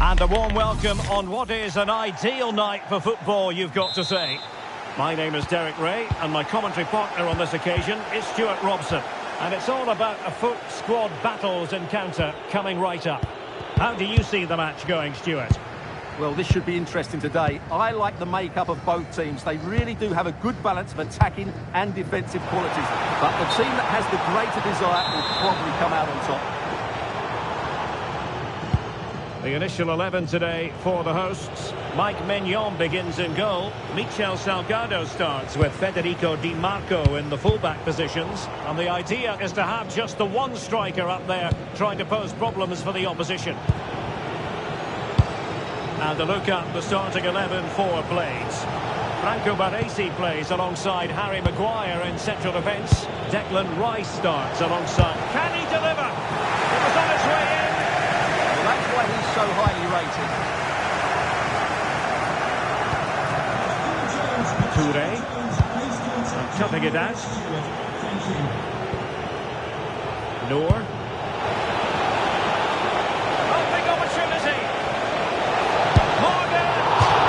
And a warm welcome on what is an ideal night for football, you've got to say. My name is Derek Ray, and my commentary partner on this occasion is Stuart Robson. And it's all about a FUT squad battles encounter coming right up. How do you see the match going, Stuart? Well, this should be interesting today. I like the makeup of both teams. They really do have a good balance of attacking and defensive qualities. But the team that has the greater desire will probably come out on top. The initial 11 today for the hosts. Mike Maignan begins in goal. Michel Salgado starts with Federico Di Marco in the fullback positions. And the idea is to have just the one striker up there trying to pose problems for the opposition. And a look at the starting 11 for Blades. Franco Baresi plays alongside Harry Maguire in central defence. Declan Rice starts alongside. Can he deliver? It was on his way in. That's why he's so highly rated. Toure. Cutting it out. Noor. Oh, big opportunity. Morgan.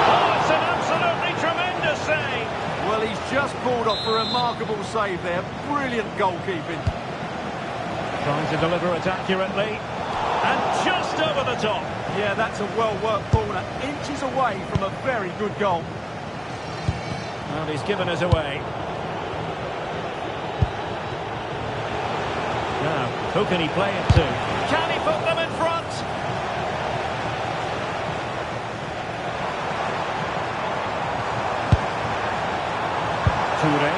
Oh, it's an absolutely tremendous save. Well, he's just pulled off a remarkable save there. Brilliant goalkeeping. Trying to deliver it accurately. And just over the top. Yeah, that's a well-worked corner. Inches away from a very good goal. And he's given us away. Now, who can he play it to? Can he put them in front? Toure.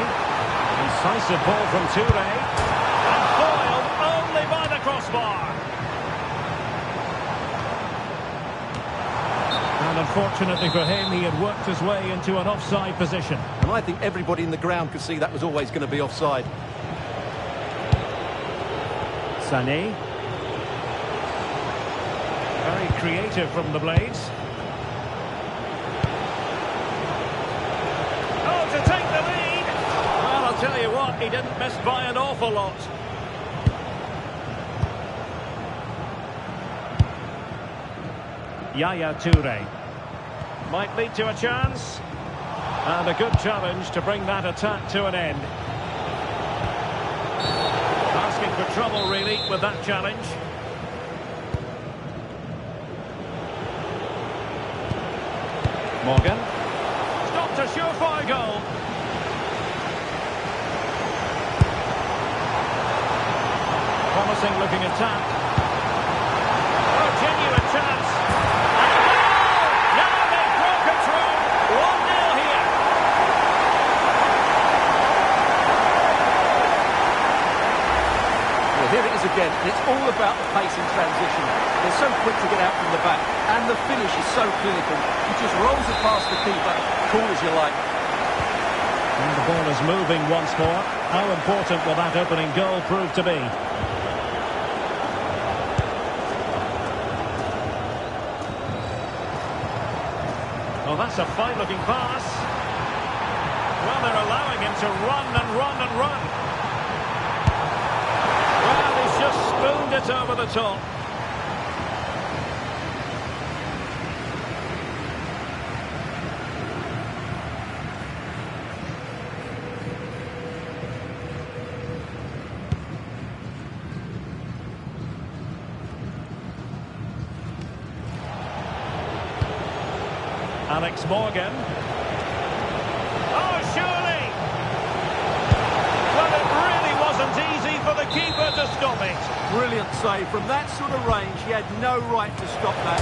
Incisive ball from Toure. And foiled only by the crossbar. And unfortunately for him, he had worked his way into an offside position. And I think everybody in the ground could see that was always going to be offside. Sané. Very creative from the Blades. Oh, to take the lead! Well, I'll tell you what, he didn't miss by an awful lot. Yaya Toure. Might lead to a chance. And a good challenge to bring that attack to an end. Asking for trouble, really, with that challenge. Morgan. Stopped a surefire goal. Promising looking attack. Oh, genuine chance. Here it is again, and it's all about the pace in transition. They're so quick to get out from the back, and the finish is so clinical. He just rolls it past the keeper, cool as you like. And the ball is moving once more. How important will that opening goal prove to be? Oh, that's a fine-looking pass. Well, they're allowing him to run and run and run. Just spooned it over the top. Alex Morgan. Oh, surely! Well, it really wasn't easy for the keeper to stop it. Brilliant save. From that sort of range, he had no right to stop that.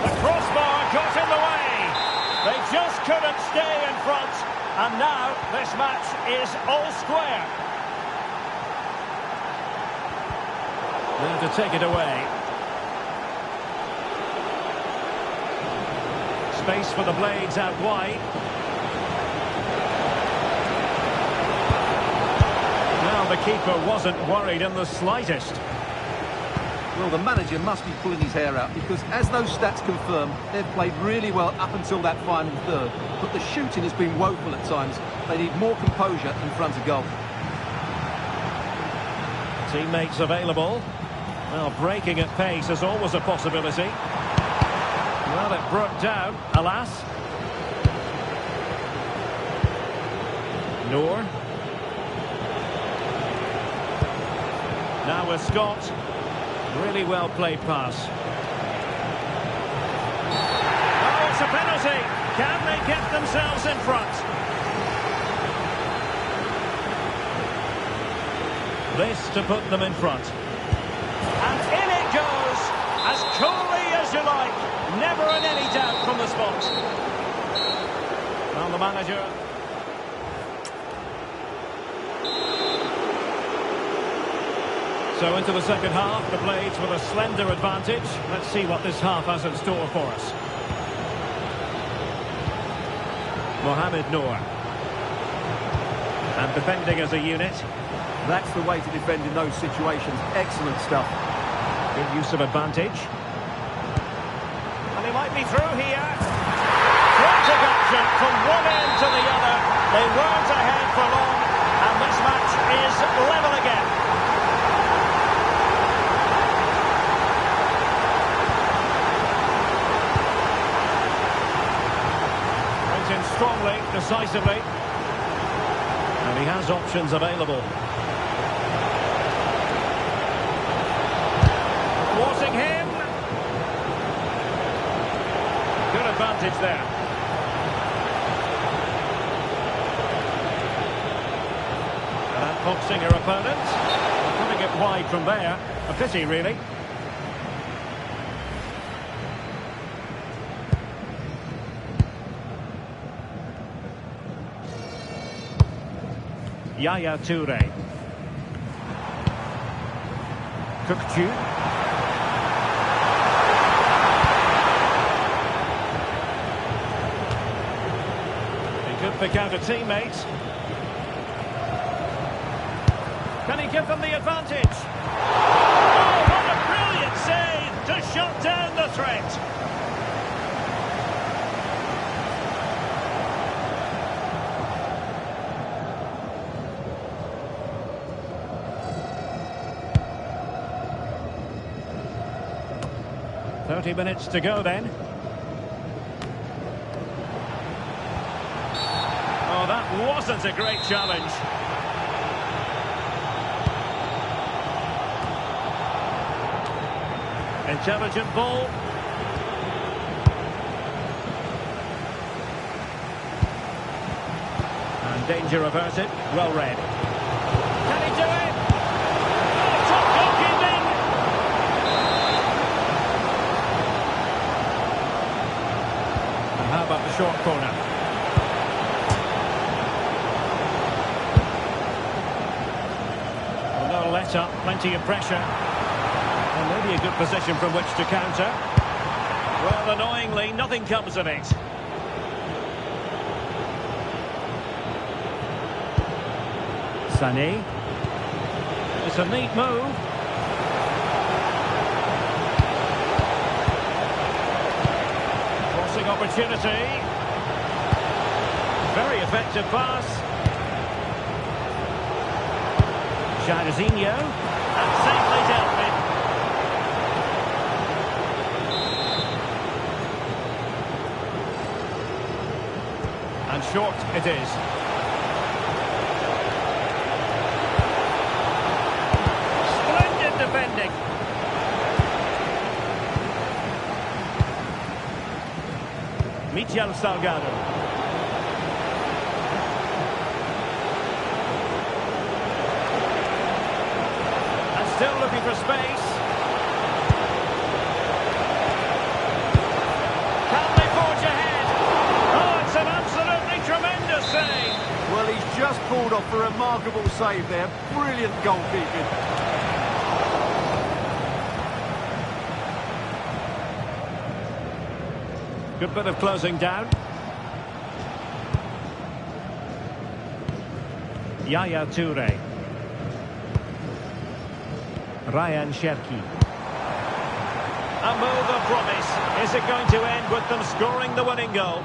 The crossbar got in the way. They just couldn't stay in front. And now this match is all square. There to take it away. Space for the Blades out wide. The keeper wasn't worried in the slightest. Well, the manager must be pulling his hair out because, as those stats confirm, they've played really well up until that final third. But the shooting has been woeful at times. They need more composure in front of goal. Teammates available. Well, breaking at pace is always a possibility. Well, it broke down, alas. Noor. Now with Scott. Really well played pass. Oh, it's a penalty. Can they get themselves in front? This to put them in front. And in it goes, as coolly as you like. Never in any doubt from the spot. Well, the manager... So into the second half, the Blades with a slender advantage. Let's see what this half has in store for us. Mohamed Noor. And defending as a unit. That's the way to defend in those situations. Excellent stuff. Good use of advantage. And he might be through here. Frantic action from one end to the other. They weren't ahead for long. And this match is level again. Went in strongly, decisively. And he has options available. Thwarting him. Good advantage there. And outboxing her opponent. Putting it wide from there. A pity, really. Yaya Toure. Kukçu. He could pick out a teammate. Can he give them the advantage? Oh, what a brilliant save to shut down the threat. Minutes to go then. Oh, that wasn't a great challenge. Intelligent ball. And danger averted. Well read. Can he do it? Oh, top goalkeeping! How about the short corner? Well, no let up, plenty of pressure. And maybe a good position from which to counter. Well, annoyingly, nothing comes of it. Sané. It's a neat move. Opportunity. Very effective pass. Jairzinho. And safely dealt with. And short it is. Splendid defending. Michel Salgado. And still looking for space. Can they forge ahead? Oh, it's an absolutely tremendous save. Well, he's just pulled off a remarkable save there. Brilliant goalkeeping. Good bit of closing down. Yaya Toure. Ryan Cherki. A move of promise. Is it going to end with them scoring the winning goal?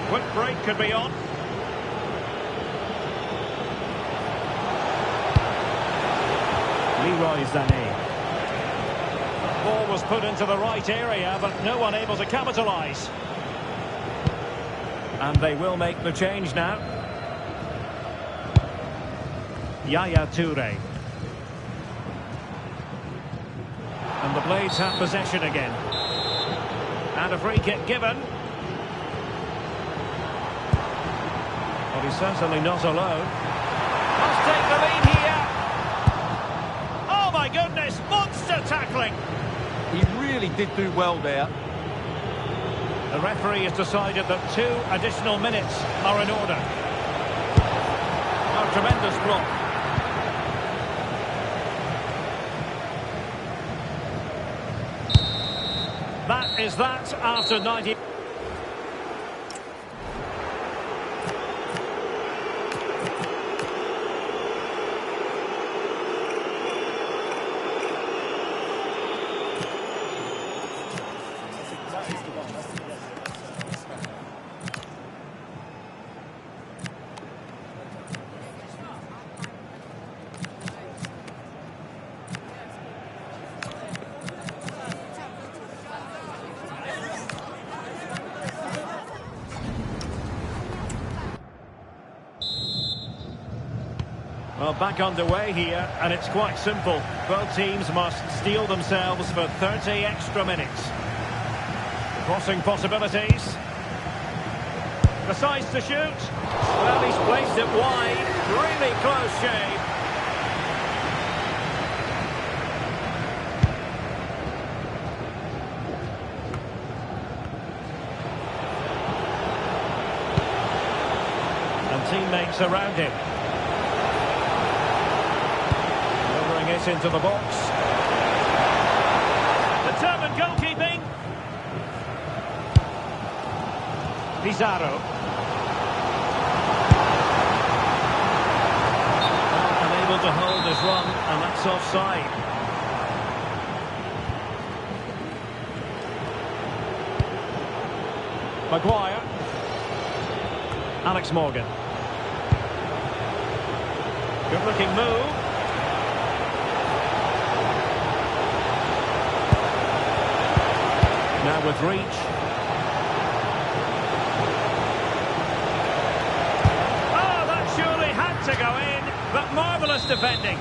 Quick break could be on. Leroy Sané. Ball was put into the right area, but no one able to capitalise. And they will make the change now. Yaya Toure. And the Blades have possession again. And a free kick given. But he's certainly not alone. Must take the lead here. Oh my goodness, monster tackling. He really did do well there. The referee has decided that 2 additional minutes are in order. Oh, tremendous block. That is that after 90... Well, back underway here, and it's quite simple. Both teams must steel themselves for 30 extra minutes. Crossing possibilities. Decides to shoot. Well, he's placed it wide. Really close shave. And teammates around him. It into the box. Determined goalkeeping. Pizarro. Unable to hold his run, and that's offside. Maguire. Alex Morgan. Good looking move. Now with reach. Oh, that surely had to go in, but marvellous defending.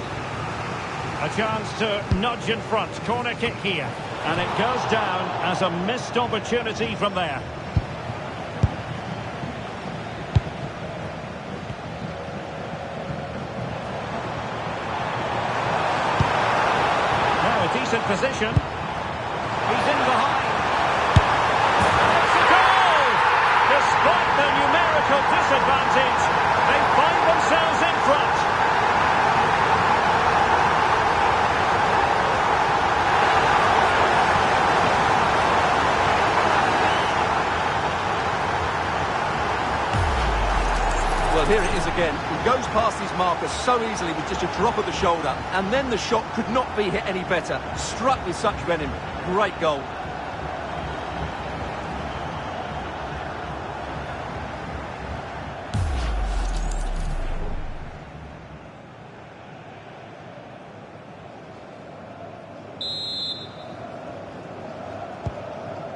A chance to nudge in front. Corner kick here. And it goes down as a missed opportunity from there. Now a decent position. He's in behind. Despite their numerical disadvantage, they find themselves in front. Well, here it is again. He goes past his marker so easily with just a drop of the shoulder, and then the shot could not be hit any better. Struck with such venom. Great goal.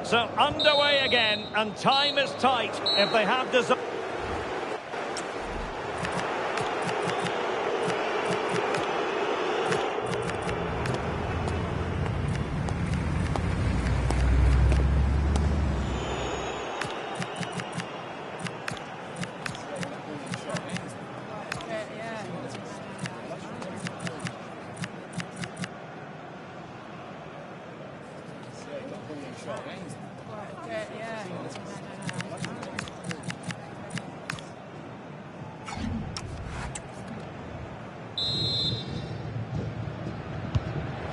So underway again, and time is tight if they have desire.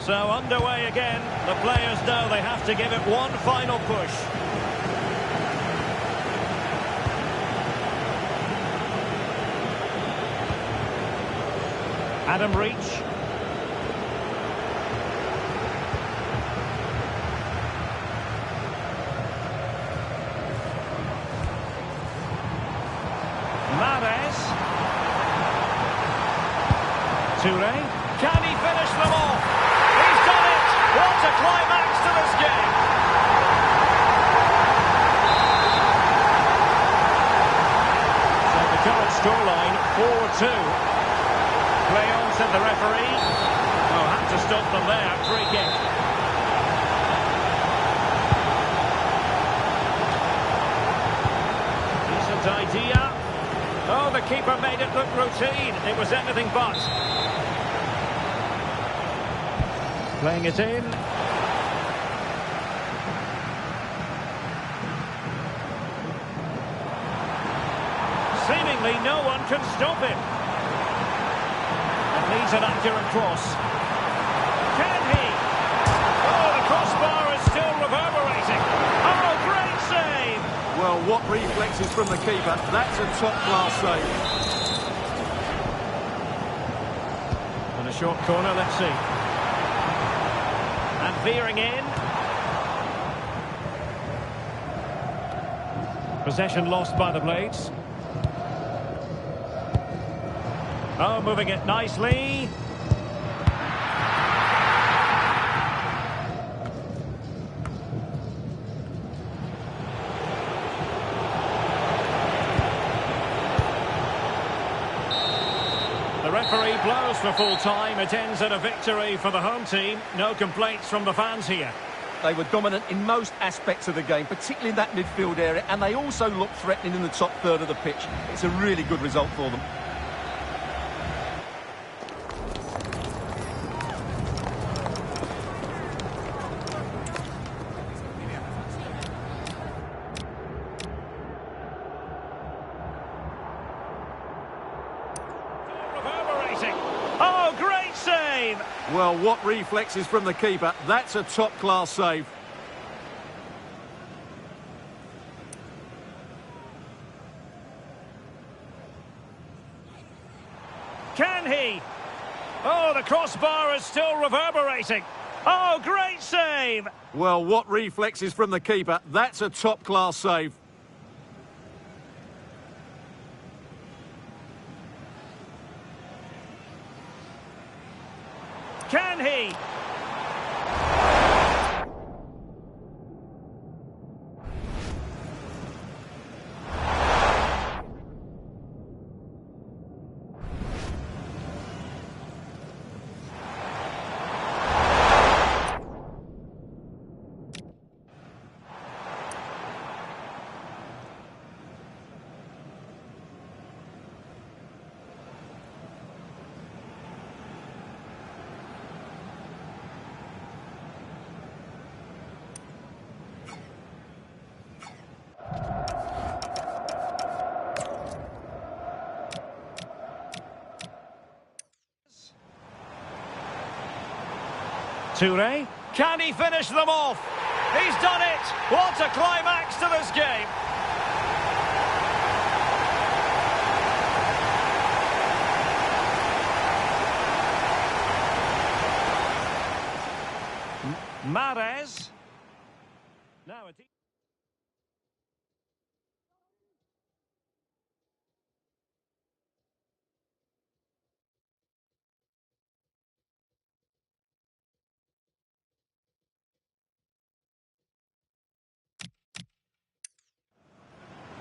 So underway again. The players know they have to give it one final push. Adam Reach. Mahrez. Toure. Can he finish them off? He's done it! What a climax to this game! So the current scoreline, 4-2. Play on, said the referee. Oh, had to stop them there. Free kick. Decent idea. Oh, the keeper made it look routine. It was anything but. Playing it in. Seemingly no one can stop him. And needs an accurate cross. Can he? Oh, the crossbar is still reverberating. Oh, great save! Well, what reflexes from the keeper. That's a top-class save. And a short corner, let's see. And veering in. Possession lost by the Blades. Oh, moving it nicely. The referee blows for full time. It ends in a victory for the home team. No complaints from the fans here. They were dominant in most aspects of the game, particularly in that midfield area, and they also looked threatening in the top third of the pitch. It's a really good result for them. Oh, great save! Well, what reflexes from the keeper. That's a top-class save. Can he? Oh, the crossbar is still reverberating. Oh, great save! Well, what reflexes from the keeper. That's a top-class save. Can he? Toure, can he finish them off? He's done it! What a climax to this game! Mahrez. Now a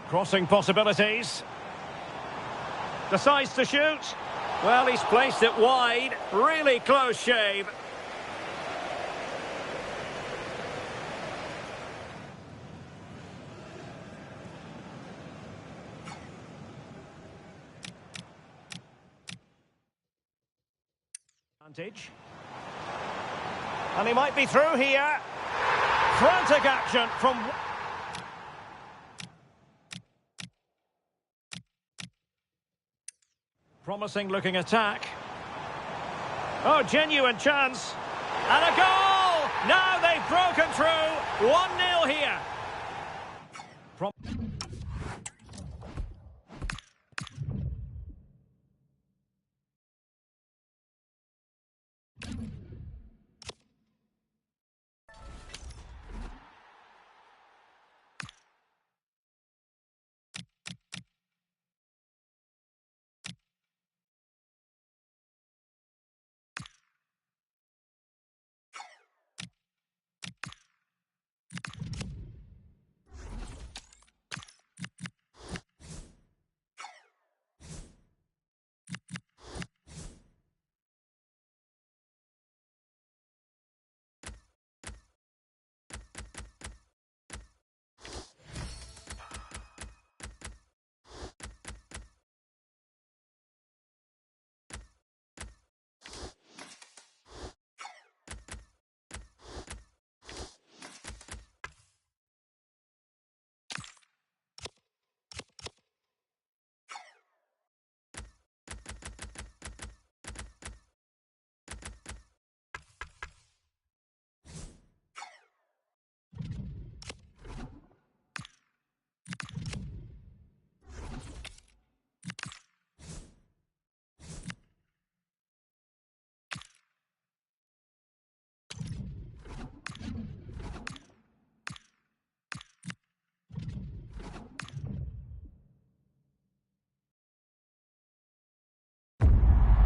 crossing possibilities. Decides to shoot. Well, he's placed it wide. Really close shave. Advantage. And he might be through here. Frantic action from... Promising looking attack. Oh, genuine chance. And a goal! Now they've broken through. 1-0 here.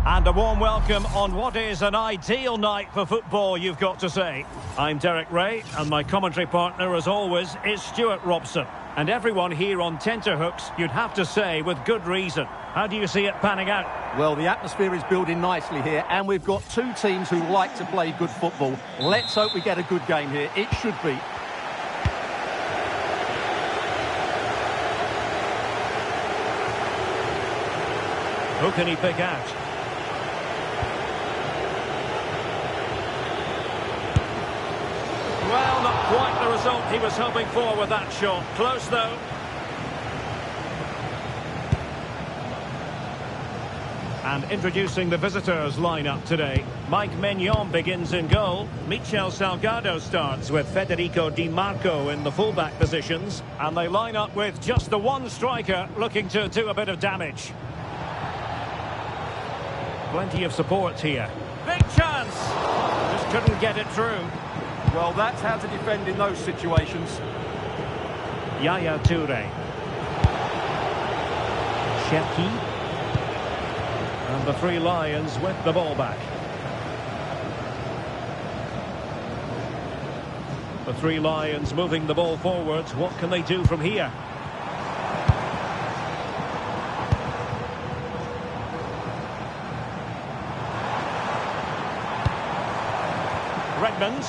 And a warm welcome on what is an ideal night for football, you've got to say. I'm Derek Ray, and my commentary partner, as always, is Stuart Robson. And everyone here on tenterhooks, you'd have to say, with good reason. How do you see it panning out? Well, the atmosphere is building nicely here, and we've got two teams who like to play good football. Let's hope we get a good game here. It should be. Who can he pick out? Well, not quite the result he was hoping for with that shot. Close, though. And introducing the visitors' lineup today. Mike Maignan begins in goal. Michel Salgado starts with Federico Di Marco in the fullback positions. And they line up with just the one striker looking to do a bit of damage. Plenty of support here. Big chance! Just couldn't get it through. Well, that's how to defend in those situations. Yaya Toure. Cherki. And the Three Lions with the ball back. The Three Lions moving the ball forwards. What can they do from here? Redmond.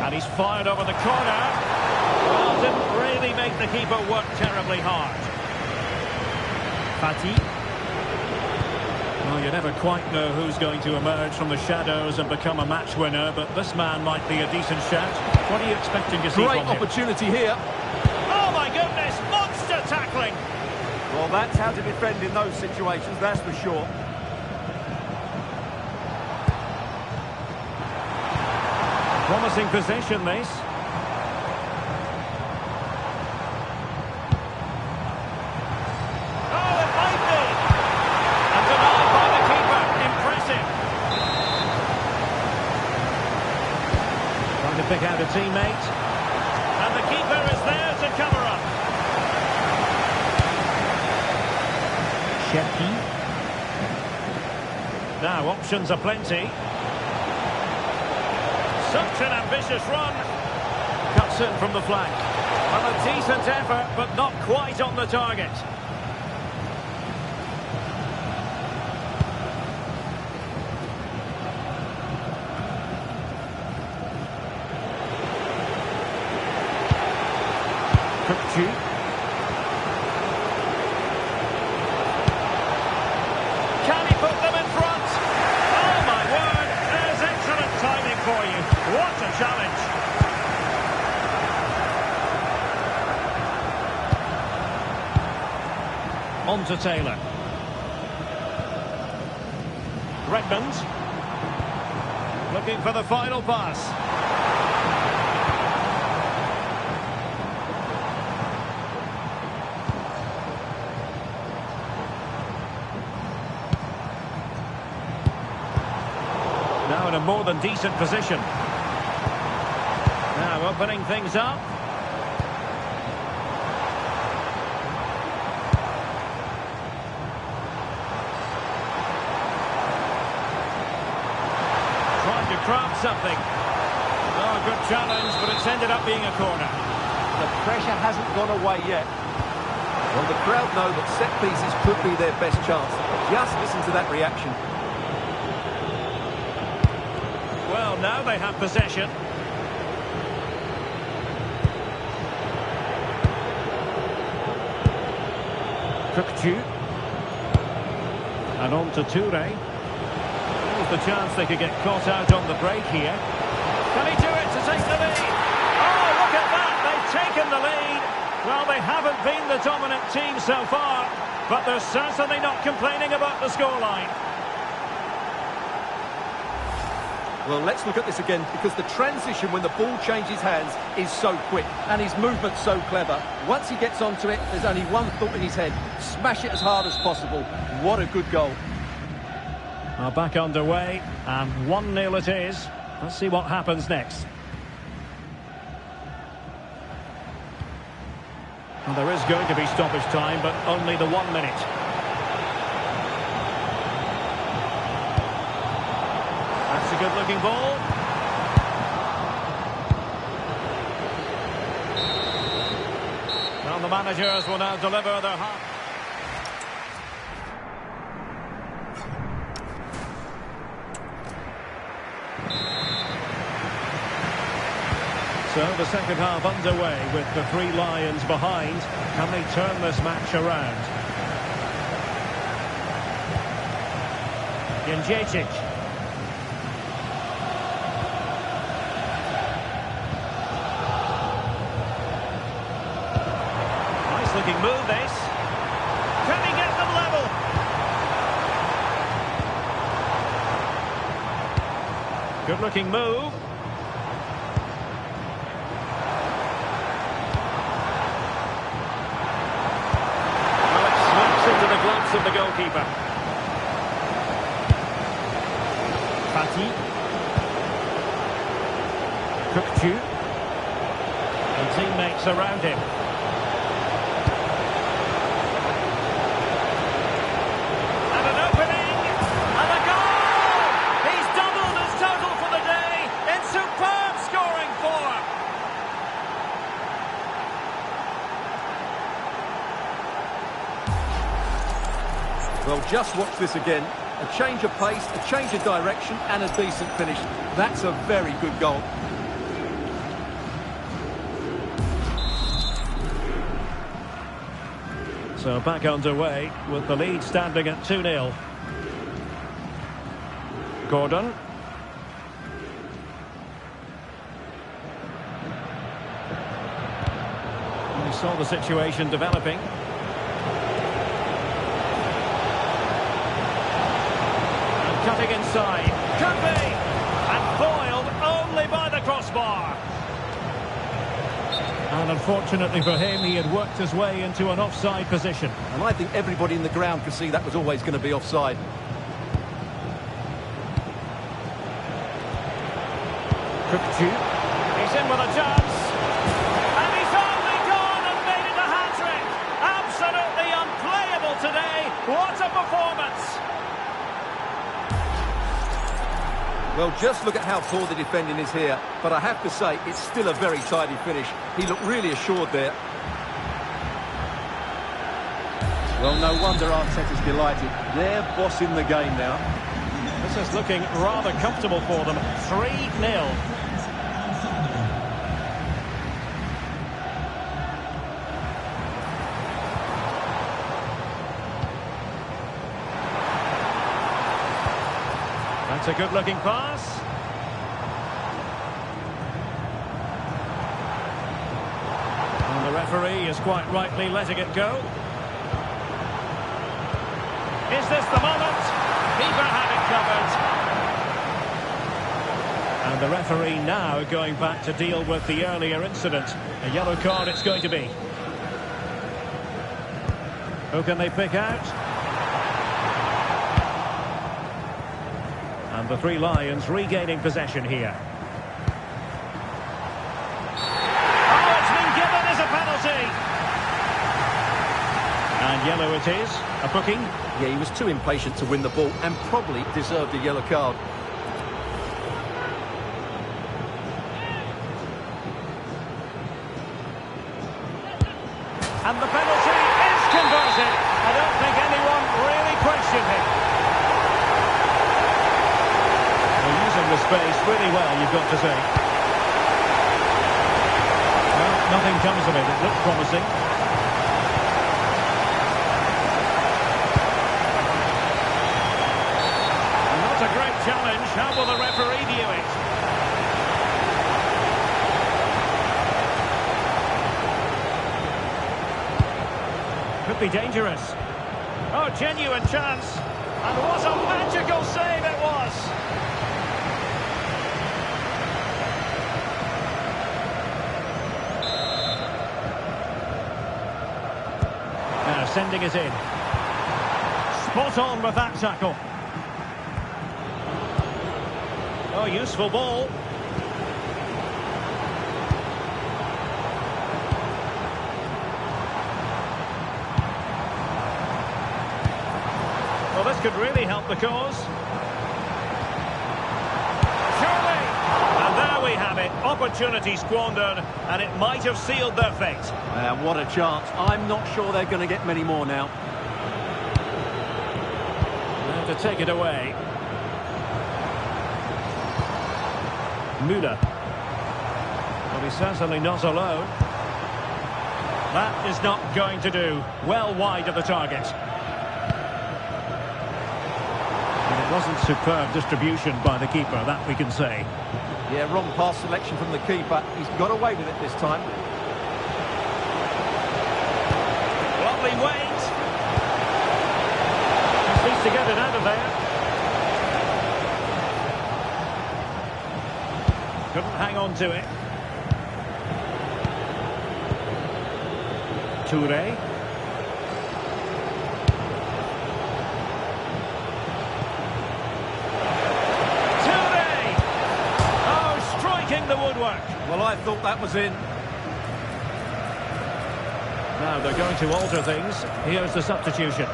And he's fired over the corner. Well, didn't really make the keeper work terribly hard. Fati. Well, you never quite know who's going to emerge from the shadows and become a match winner, but this man might be a decent shout. What are you expecting to see from him? Great opportunity here. Oh, my goodness! Monster tackling! Well, that's how to defend in those situations, that's for sure. Promising position, this. Oh, it might be! And denied by the keeper. Impressive. Trying to pick out a teammate. And the keeper is there to cover up. Cherki. Now, options are plenty. Such an ambitious run. Cuts in from the flank. Well, a decent effort, but not quite on the target. Kukcu. Can he put them in front? Oh, my word. There's excellent timing for you. What a challenge. On to Taylor. Redmond. Looking for the final pass. Now in a more than decent position. Now opening things up. Trying to craft something. Oh, a good challenge, but it's ended up being a corner. The pressure hasn't gone away yet. Well, the crowd know that set pieces could be their best chance. Just listen to that reaction. Well, now they have possession. Kukcu. And on to Toure. There's the chance they could get caught out on the break here. Can he do it to take the lead? Oh, look at that! They've taken the lead. Well, they haven't been the dominant team so far, but they're certainly not complaining about the scoreline. Well, let's look at this again, because the transition when the ball changes hands is so quick and his movement's so clever. Once he gets onto it, there's only one thought in his head: smash it as hard as possible. What a good goal. Are back underway, and 1-0 it is. Let's see what happens next. Well, there is going to be stoppage time, but only the 1 minute. That's a good-looking ball. And the managers will now deliver their half. So the second half underway with the three Lions behind. Can they turn this match around? Jędrzejczyk. Nice looking move this. Can he get them level? Good looking move. Of the goalkeeper. Fati. Kukçu. And teammates around him. And an opening. And a goal! He's doubled his total for the day in superb scoring form. Well, just watch this again. A change of pace, a change of direction, and a decent finish. That's a very good goal. So back underway with the lead standing at 2-0. Gordon. We saw the situation developing. Cutting inside, could be, and foiled only by the crossbar. And unfortunately for him, he had worked his way into an offside position. And I think everybody in the ground could see that was always going to be offside. Kukçu, he's in with a chance, and he's only gone and made it a hat-trick. Absolutely unplayable today. What a performance! Well, just look at how poor the defending is here. But I have to say, it's still a very tidy finish. He looked really assured there. Well, no wonder Arteta's delighted. They're bossing the game now. This is looking rather comfortable for them. 3-0. That's a good-looking pass. And the referee is quite rightly letting it go. Is this the moment? Keeper had it covered. And the referee now going back to deal with the earlier incident. A yellow card it's going to be. Who can they pick out? And the three Lions regaining possession here. Oh, it's been given as a penalty. And yellow it is. A booking. Yeah, he was too impatient to win the ball and probably deserved a yellow card. And the penalty is converted. I don't think anyone really questioned it. The space really well, you've got to say. Well, nothing comes of it. It looked promising. Not a great challenge. How will the referee view it? Could be dangerous. Oh, genuine chance. And what a magical save it was. sending it in. Spot on with that tackle. Oh, useful ball. Well, this could really help the cause. Surely! And there we have it. Opportunity squandered, and it might have sealed their fate. What a chance. I'm not sure they're going to get many more now. They have to take it away. Müller. Well, he's certainly not alone. That is not going to do. Well wide of the target. And it wasn't superb distribution by the keeper, that we can say. Yeah, wrong pass selection from the keeper. He's got away with it this time. Lovely weight. Just needs to get it out of there. Couldn't hang on to it. Toure. Toure! Oh, striking the woodwork. Well, I thought that was in. Now they're going to alter things. Here's the substitution.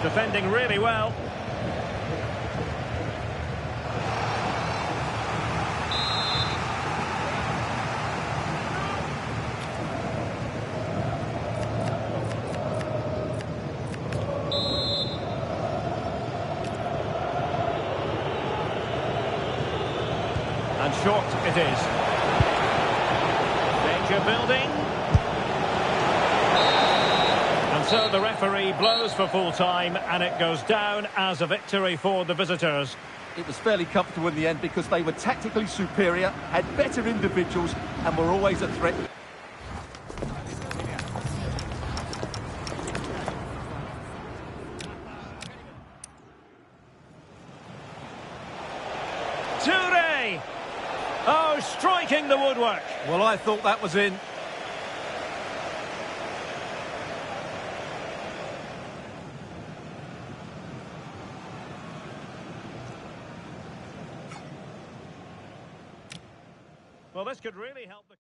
Defending really well. And short it is. Danger building. And so the referee blows for full time, and it goes down as a victory for the visitors. It was fairly comfortable in the end because they were tactically superior, had better individuals, and were always a threat. Toure! Oh, striking the woodwork. Well, I thought that was in. Well, this could really help the...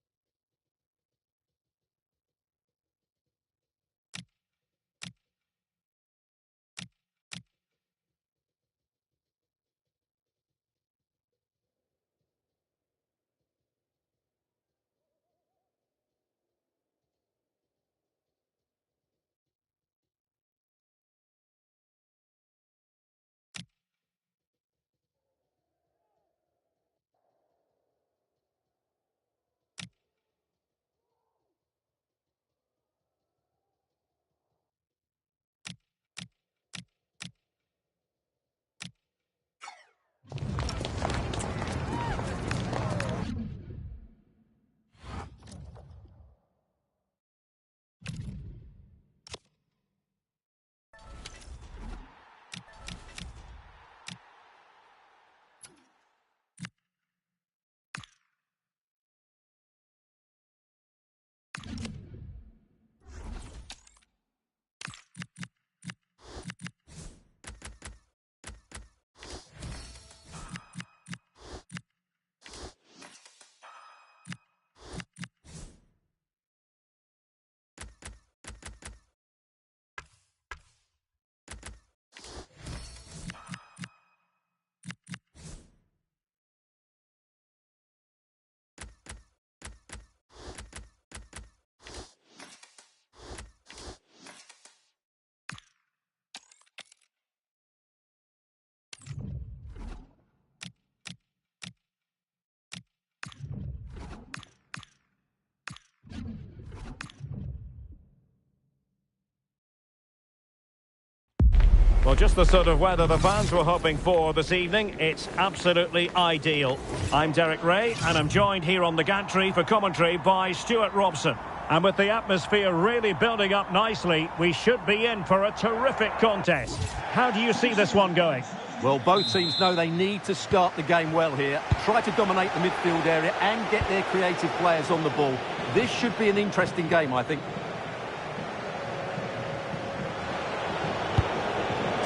Well, just the sort of weather the fans were hoping for this evening. It's absolutely ideal. I'm Derek Ray, and I'm joined here on the gantry for commentary by Stuart Robson. And with the atmosphere really building up nicely, we should be in for a terrific contest. How do you see this one going? Well, both teams know they need to start the game well here. Try to dominate the midfield area and get their creative players on the ball. This should be an interesting game, I think.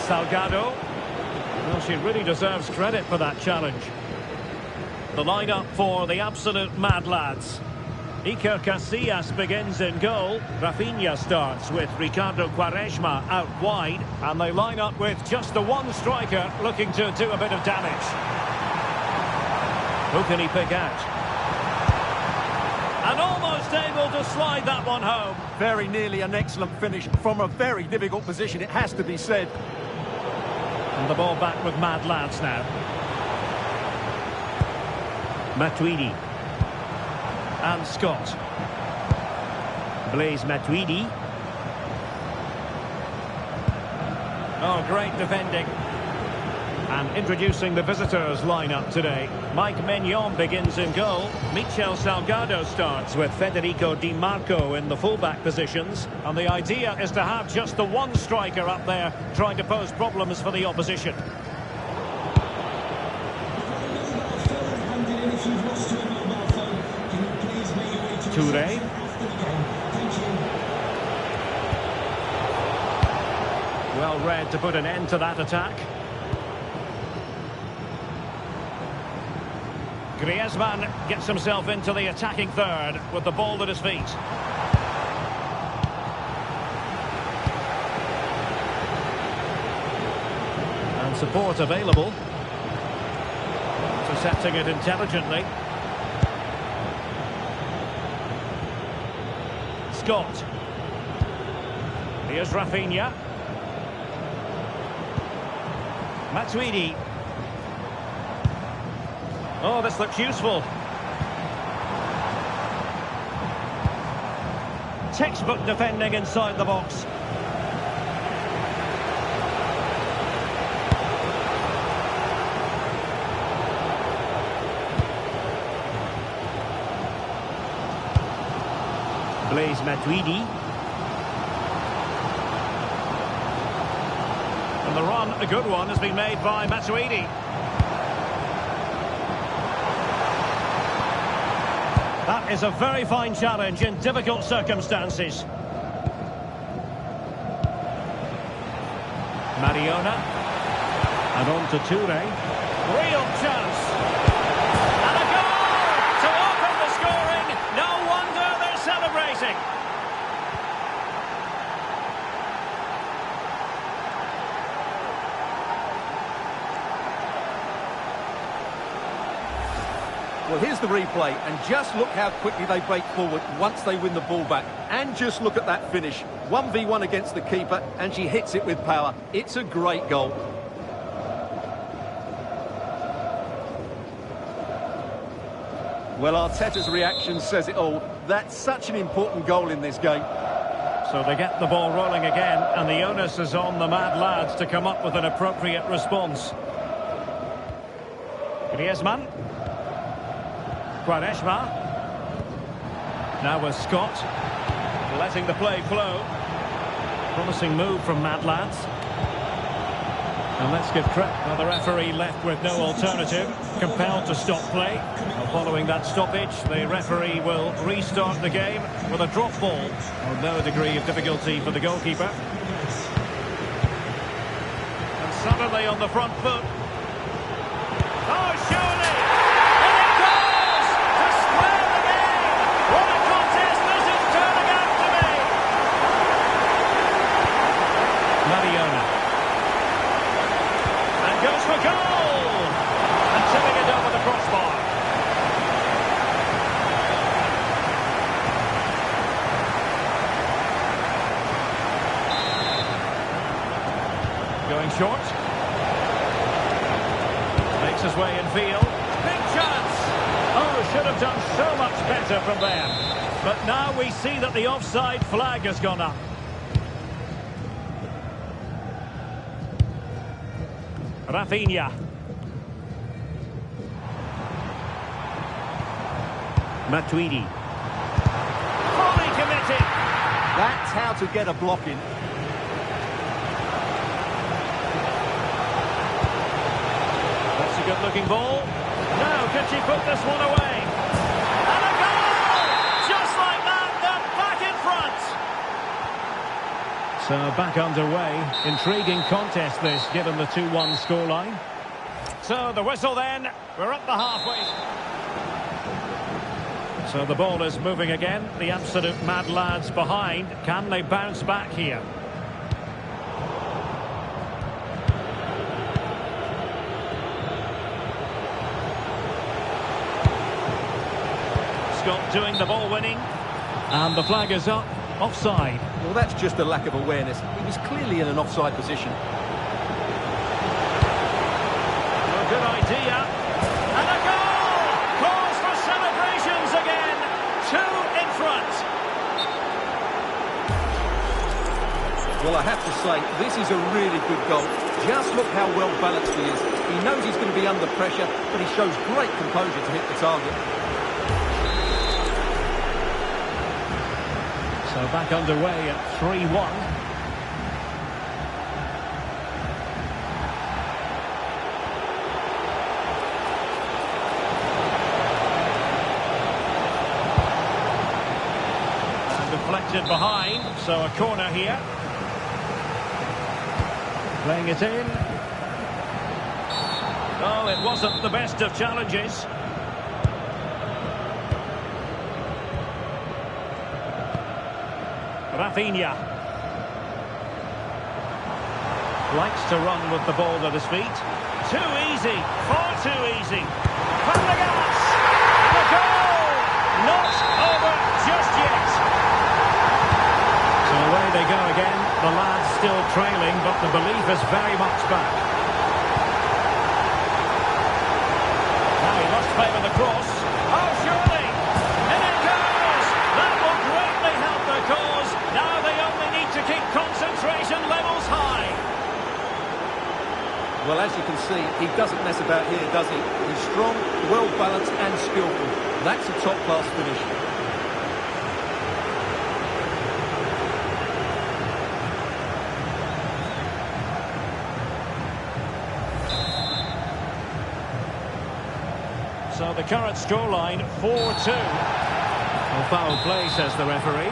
Salgado. Well, she really deserves credit for that challenge. The lineup for the absolute mad lads. Iker Casillas begins in goal. Rafinha starts with Ricardo Quaresma out wide. And they line up with just the one striker looking to do a bit of damage. Who can he pick out? And almost able to slide that one home. Very nearly an excellent finish from a very difficult position, it has to be said. And the ball back with mad lads now. Matuidi. And Scott. Blaise Matuidi. Oh, great defending. And introducing the visitors lineup today. Mike Maignan begins in goal. Michel Salgado starts with Federico Di Marco in the fullback positions. And the idea is to have just the one striker up there trying to pose problems for the opposition. Toure. Well read to put an end to that attack. Griezmann gets himself into the attacking third with the ball at his feet. And support available. Intercepting it intelligently. Scott. Here's Rafinha. Matuidi. Oh, this looks useful. Textbook defending inside the box. Blaise Matuidi. And the run, a good one, has been made by Matuidi. That is a very fine challenge in difficult circumstances. Mariona. And on to Toure. Real chance. And a goal to open the scoring. No wonder they're celebrating. Well, here's the replay, and just look how quickly they break forward once they win the ball back. And just look at that finish. 1v1 against the keeper, and she hits it with power. It's a great goal. Well, Arteta's reaction says it all. That's such an important goal in this game. So they get the ball rolling again, and the onus is on the mad lads to come up with an appropriate response. Griezmann. Quaresma. Now with Scott. Letting the play flow. Promising move from mad lads. And let's give credit. Well, the referee left with no alternative. Compelled to stop play. Well, following that stoppage, the referee will restart the game with a drop ball. With no degree of difficulty for the goalkeeper. And suddenly on the front foot. Oh, surely! And it goes! To square the game! What a contest this is turning out to be! Mariona. And goes for goal! And tipping it over the crossbar. Going short. Makes his way in field. Big chance! Oh, should have done so much better from there. But now we see that the offside flag has gone up. Rafinha. Matuidi. Fully committed. That's how to get a block in. Good-looking ball. Now, could she put this one away? And a goal! Just like that, they're back in front. So back underway. Intriguing contest this, given the 2-1 scoreline. So the whistle then. We're up the halfway. So the ball is moving again. The absolute mad lads behind. Can they bounce back here? Scott doing the ball winning. And the flag is up. Offside. Well, that's just a lack of awareness. He was clearly in an offside position. A good idea. And a goal! Cause for celebrations again. 2 in front. Well, I have to say, this is a really good goal. Just look how well balanced he is. He knows he's going to be under pressure, but he shows great composure to hit the target. So back underway at 3-1. And deflected behind, so a corner here. Playing it in. Oh, it wasn't the best of challenges. Rafinha likes to run with the ball at his feet. Too easy, far too easy. Fabregas, and a goal! Not over just yet. So away they go again. The lads still trailing, but the belief is very much back. Now he lost favour the cross. Oh, surely! And it goes! That will greatly help their cause. Now they only need to keep concentration levels high. Well, as you can see, he doesn't mess about here, does he? He's strong, well-balanced and skillful. That's a top-class finish. So the current scoreline, 4-2. Well, foul play, says the referee.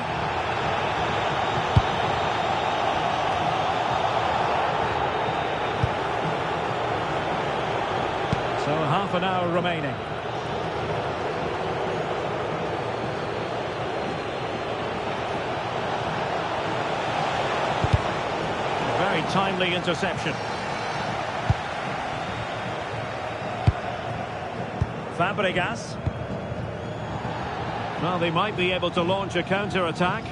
So half an hour remaining. Very timely interception. Fabregas. Well, they might be able to launch a counter-attack.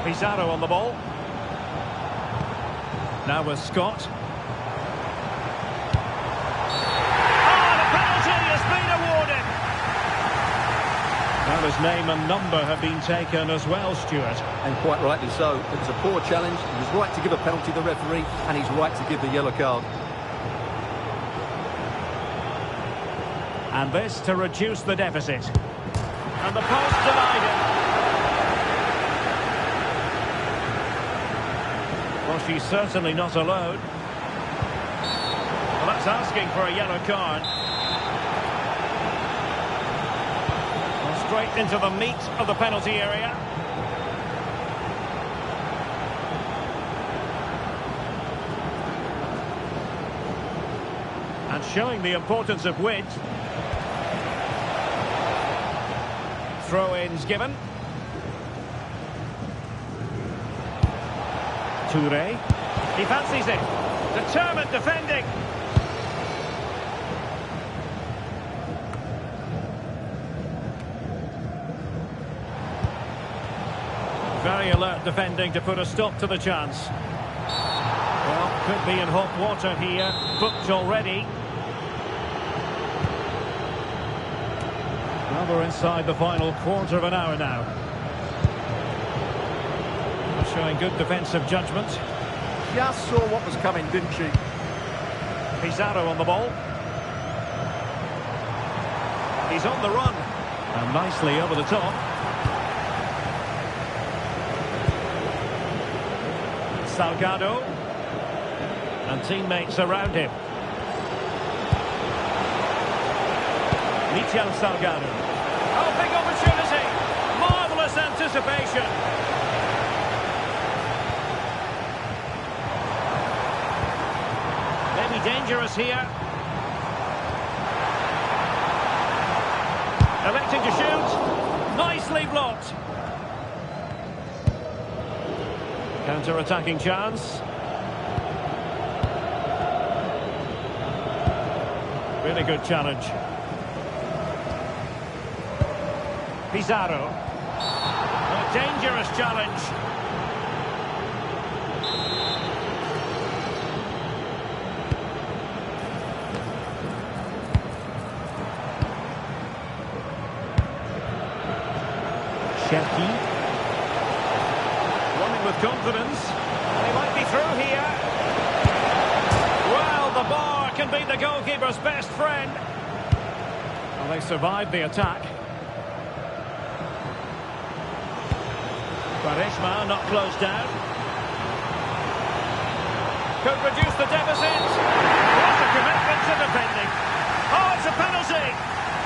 Pizarro on the ball. Now with Scott. Oh, the penalty has been awarded. Well, his name and number have been taken as well, Stuart. And quite rightly so. It was a poor challenge. He was right to give a penalty to the referee, and he's right to give the yellow card. And this to reduce the deficit. And the post denied him. Well, she's certainly not alone. Well, that's asking for a yellow card. Well, straight into the meat of the penalty area. And showing the importance of width. Throw-ins given. Toure. He fancies it. Determined defending. Very alert defending to put a stop to the chance. Well, could be in hot water here. Booked already. Well, we're inside the final quarter of an hour now. Showing good defensive judgment. Just saw what was coming, didn't she? Pizarro on the ball. He's on the run. And nicely over the top. Salgado. And teammates around him. Michel Salgado. Oh, big opportunity. Marvellous anticipation. Maybe dangerous here. Electing to shoot. Nicely blocked. Counter-attacking chance. Really good challenge. Pizarro. A dangerous challenge. Cherki. Running with confidence. They might be through here. Well, the bar can be the goalkeeper's best friend. Well, they survived the attack. Quaresma not closed down. Could reduce the deficit. What a commitment to defending. Oh, it's a penalty.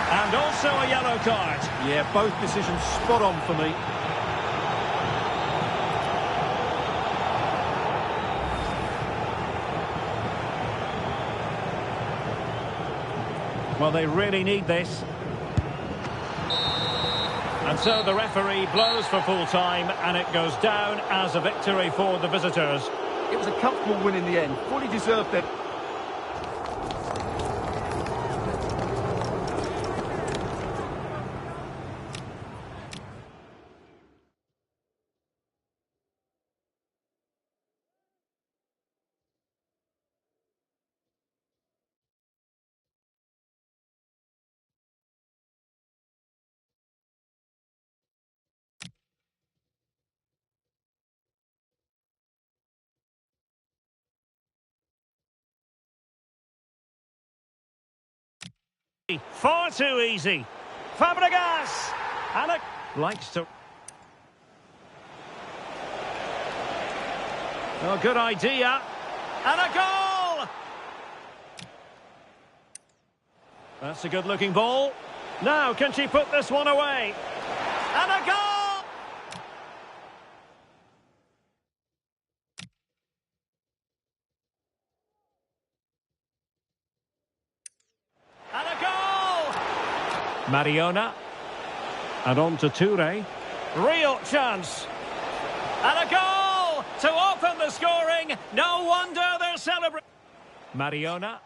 And also a yellow card. Yeah, both decisions spot on for me. Well, they really need this. And so the referee blows for full time, and it goes down as a victory for the visitors. It was a comfortable win in the end. Fully deserved it. Far too easy. Fabregas. And likes to... Oh, good idea. And a goal! That's a good-looking ball. Now, can she put this one away? And a goal! And a goal! Mariona. And on to Toure. Real chance. And a goal to open the scoring. No wonder they're celebrating. Mariona.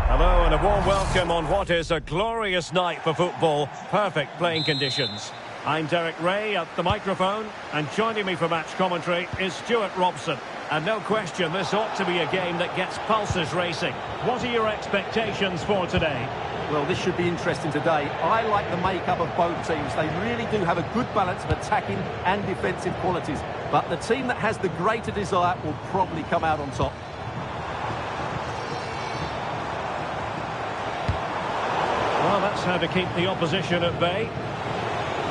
Hello and a warm welcome on what is a glorious night for football. Perfect playing conditions. I'm Derek Ray at the microphone, and joining me for match commentary is Stuart Robson. And no question, this ought to be a game that gets pulses racing. What are your expectations for today? Well, this should be interesting today. I like the makeup of both teams. They really do have a good balance of attacking and defensive qualities. But the team that has the greater desire will probably come out on top. Well, that's how to keep the opposition at bay.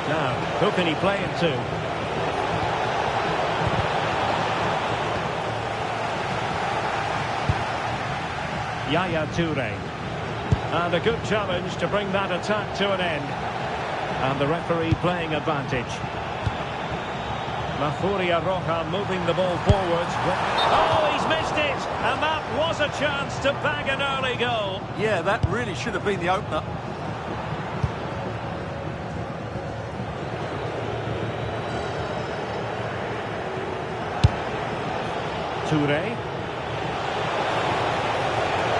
Now, who can he play it to? Yaya Toure. And a good challenge to bring that attack to an end. And the referee playing advantage. Mafuria Roja moving the ball forwards. Oh, he's missed it! And that was a chance to bag an early goal. Yeah, that really should have been the opener. Toure.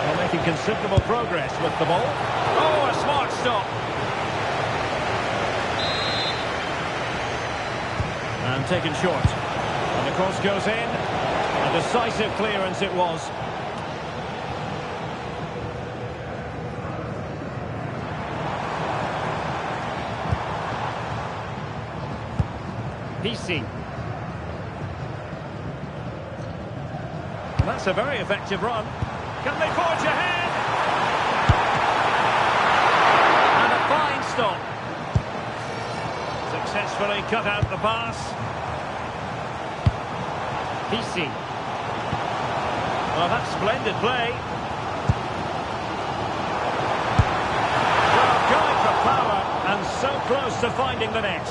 Well, making considerable progress with the ball. Oh, a smart stop. And taken short. And the cross goes in. A decisive clearance it was. PC. That's a very effective run. Can they forge ahead? And a fine stop. Successfully cut out the pass. PC. Well, that's splendid play. Well, going for power and so close to finding the net.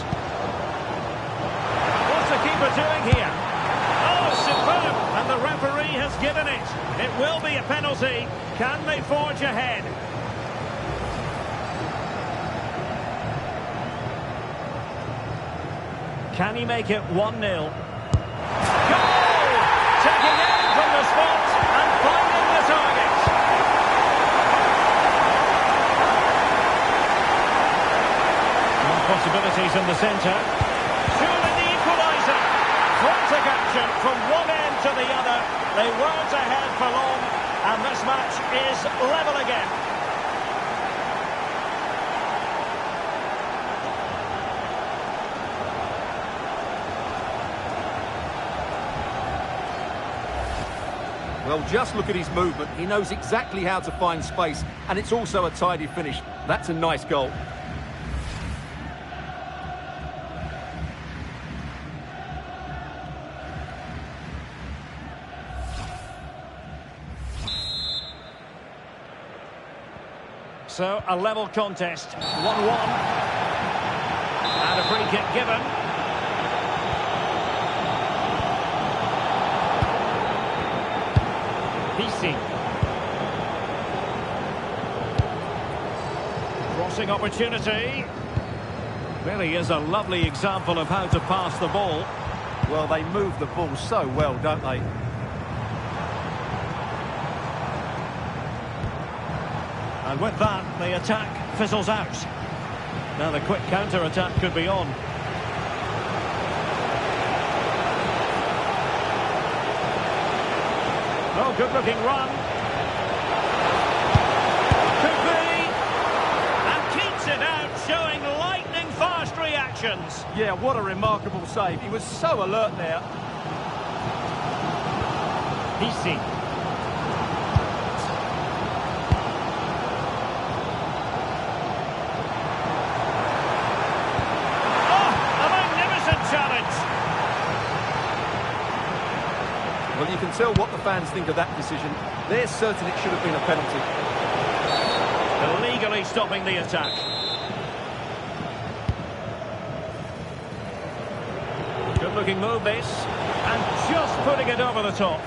What's the keeper doing here? Oh, superb! And the referee has given it. It will be a penalty. Can they forge ahead? Can he make it 1-0? Goal! Taking aim from the spot and finding the target. More possibilities in the centre. Surely the equaliser. Frantic action from one end to the other. They weren't ahead for long, and this match is level again. Well, just look at his movement. He knows exactly how to find space, and it's also a tidy finish. That's a nice goal. So, a level contest, 1-1. And a free kick given. PC. Crossing opportunity. Really is a lovely example of how to pass the ball. Well, they move the ball so well, don't they? And with that, the attack fizzles out. Now the quick counter-attack could be on. Oh, good-looking run. Could be. And keeps it out, showing lightning-fast reactions. Yeah, what a remarkable save. He was so alert there. PC. Well, you can tell what the fans think of that decision. They're certain it should have been a penalty. Illegally stopping the attack. Good-looking move, this. And just putting it over the top.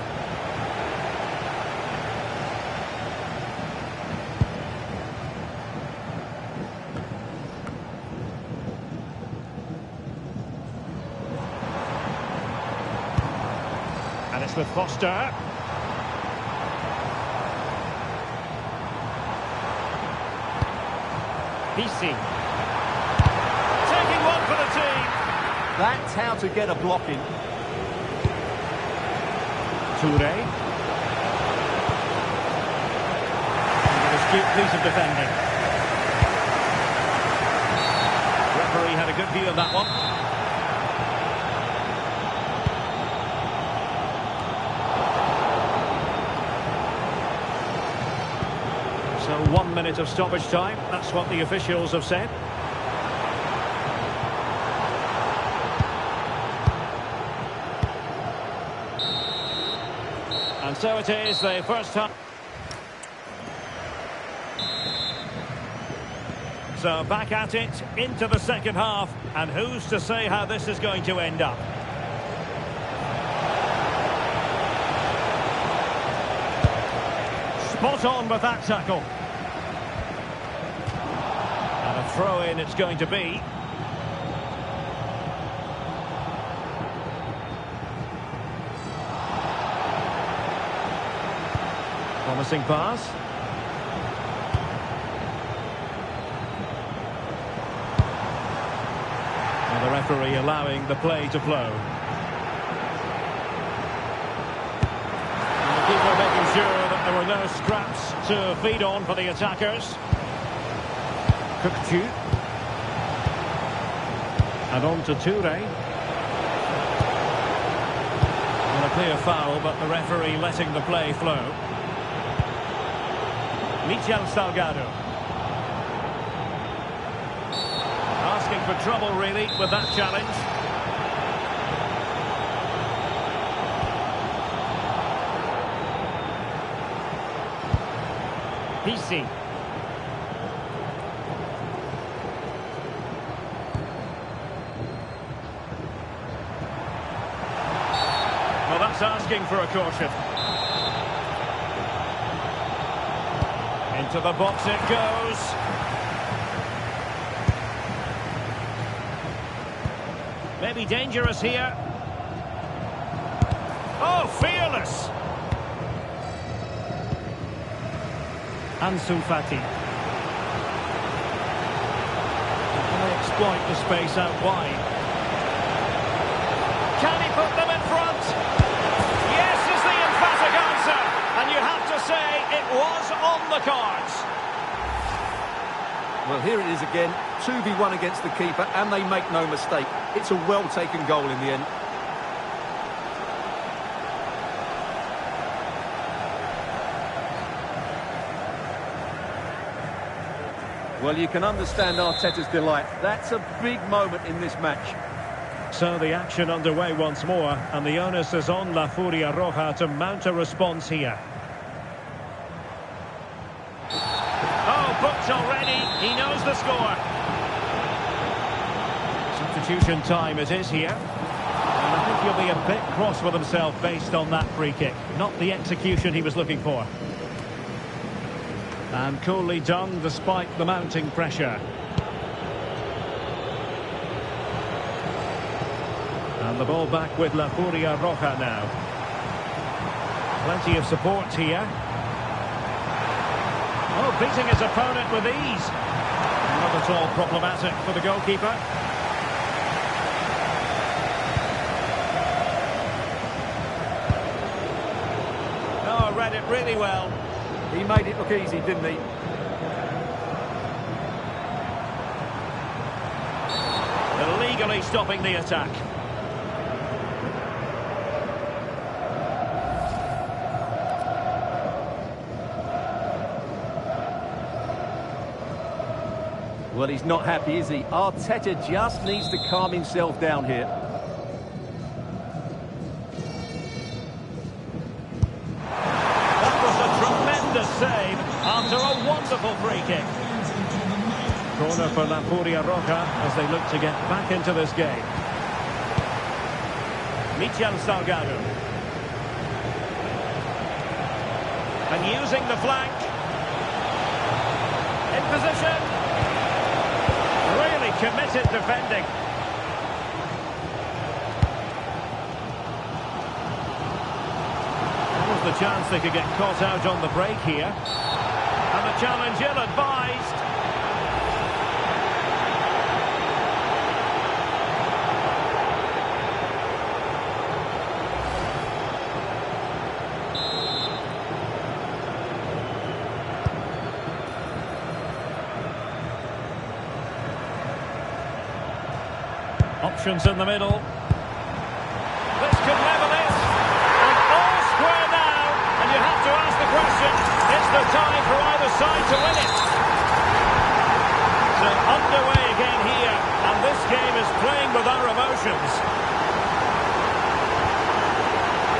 And it's with Foster. PC. Taking one for the team. That's how to get a block in. Toure. An astute piece of defending. Referee had a good view of that one. So 1 minute of stoppage time. That's what the officials have said. And so it is, the first half. So back at it, into the second half, and who's to say how this is going to end up? Spot on with that tackle. And a throw-in it's going to be. Promising pass. And the referee allowing the play to flow. And the keeper making sure that there were no scraps to feed on for the attackers. Kukcu. And on to Toure. And a clear foul, but the referee letting the play flow. Michel Salgado. Asking for trouble, really, with that challenge. PC. Well, that's asking for a caution. Into the box it goes. Maybe dangerous here. Oh, fearless! Ansu Fati. Can they exploit the space out wide? Can he put them in front? Yes is the emphatic answer. And you have to say it was on the cards. Well, here it is again. 2v1 against the keeper, and they make no mistake. It's a well-taken goal in the end. Well, you can understand Arteta's delight. That's a big moment in this match. So the action underway once more, and the onus is on La Furia Roja to mount a response here. Oh, booked already. He knows the score. Substitution time it is here. And I think he'll be a bit cross with himself based on that free kick. Not the execution he was looking for. And coolly done despite the mounting pressure. And the ball back with La Furia Roja now. Plenty of support here. Oh, beating his opponent with ease. Not at all problematic for the goalkeeper. Oh, read it really well. He made it look easy, didn't he? Illegally stopping the attack. Well, he's not happy, is he? Arteta just needs to calm himself down here. That was a tremendous save after a wonderful free kick. Corner for La Furia Roja as they look to get back into this game. Michel Salgado. And using the flank. In position. Really committed defending. There was the chance they could get caught out on the break here. And the challenge ill-advised. Options in the middle. This could level it. And all square now. And you have to ask the question, it's the time for either side to win it. So underway again here. And this game is playing with our emotions.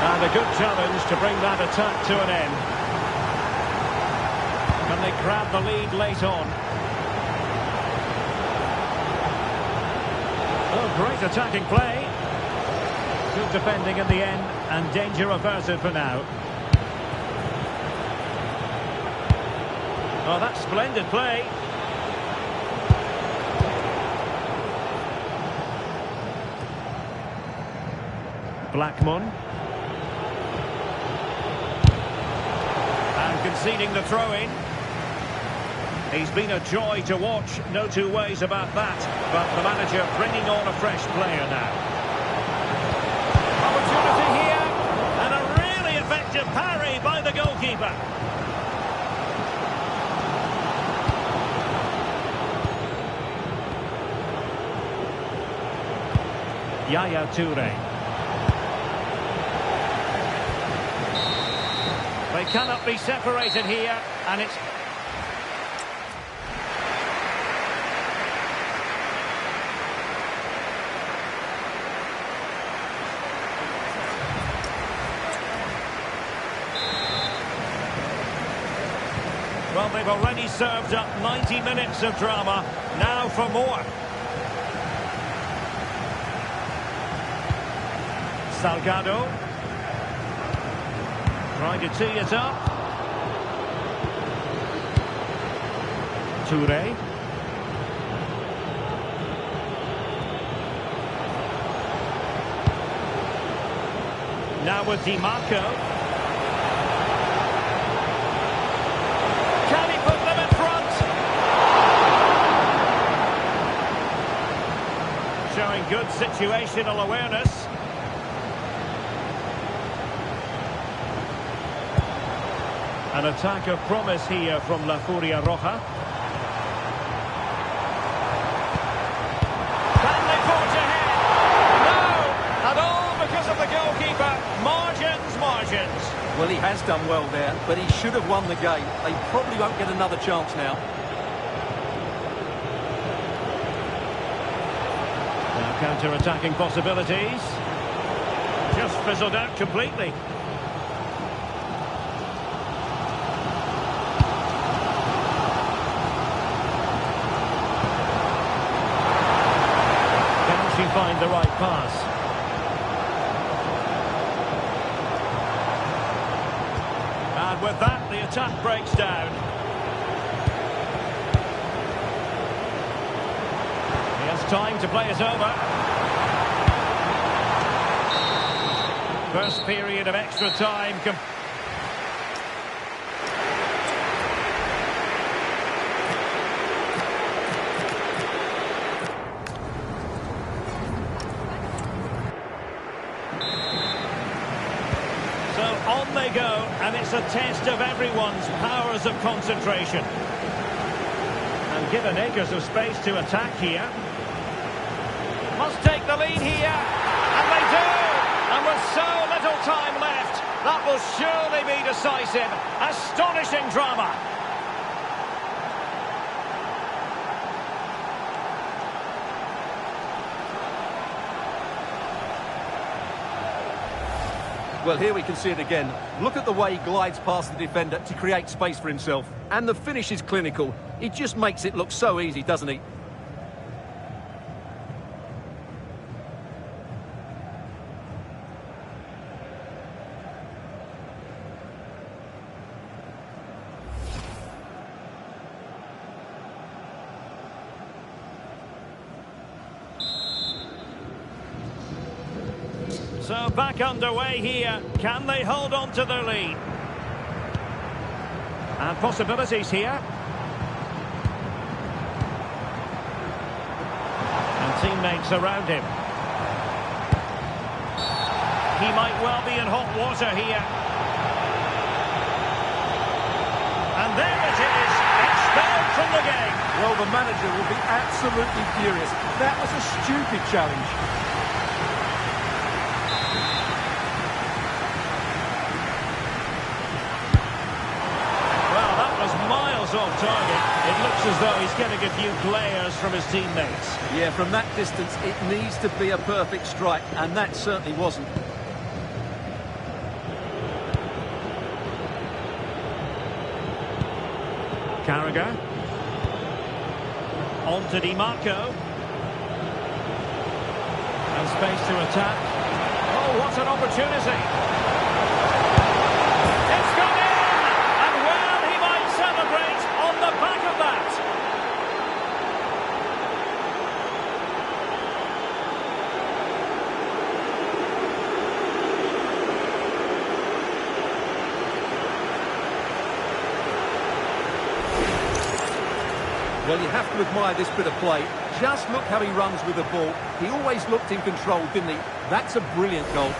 And a good challenge to bring that attack to an end. Can they grab the lead late on? Oh, great attacking play. Good defending in the end, and danger averted for now. Oh, that's splendid play. Blackman. And conceding the throw-in. He's been a joy to watch, no two ways about that. But the manager bringing on a fresh player now. Opportunity here, and a really effective parry by the goalkeeper. Yaya Toure. They cannot be separated here, and it's... Well, they've already served up 90 minutes of drama. Now for more. Salgado. Trying to tee it up. Toure. Now with Di Marco. Can he put them in front? Showing good situational awareness. An attack of promise here from La Furia Roja. Can they forge ahead? No! And all because of the goalkeeper. Margins. Well, he has done well there, but he should have won the game. They probably won't get another chance now. Now counter-attacking possibilities. Just fizzled out completely. Find the right pass. And with that, the attack breaks down. He has time to play it over. First period of extra time. So on they go, and it's a test of everyone's powers of concentration. And given acres of space to attack here. Must take the lead here, and they do! And with so little time left, that will surely be decisive. Astonishing drama. Well, here we can see it again. Look at the way he glides past the defender to create space for himself. And the finish is clinical. He just makes it look so easy, doesn't he? So back underway here. Can they hold on to their lead? And possibilities here. And teammates around him. He might well be in hot water here. And there it is, expelled from the game. Well, the manager will be absolutely furious. That was a stupid challenge. Off target. It looks as though he's getting a few glares from his teammates. Yeah, from that distance it needs to be a perfect strike, and that certainly wasn't. Carragher. On to Di Marco. And space to attack. Oh, what an opportunity. It's gone in! And well, he might celebrate on the back of that. Well, you have to admire this bit of play. Just look how he runs with the ball. He always looked in control, didn't he? That's a brilliant goal.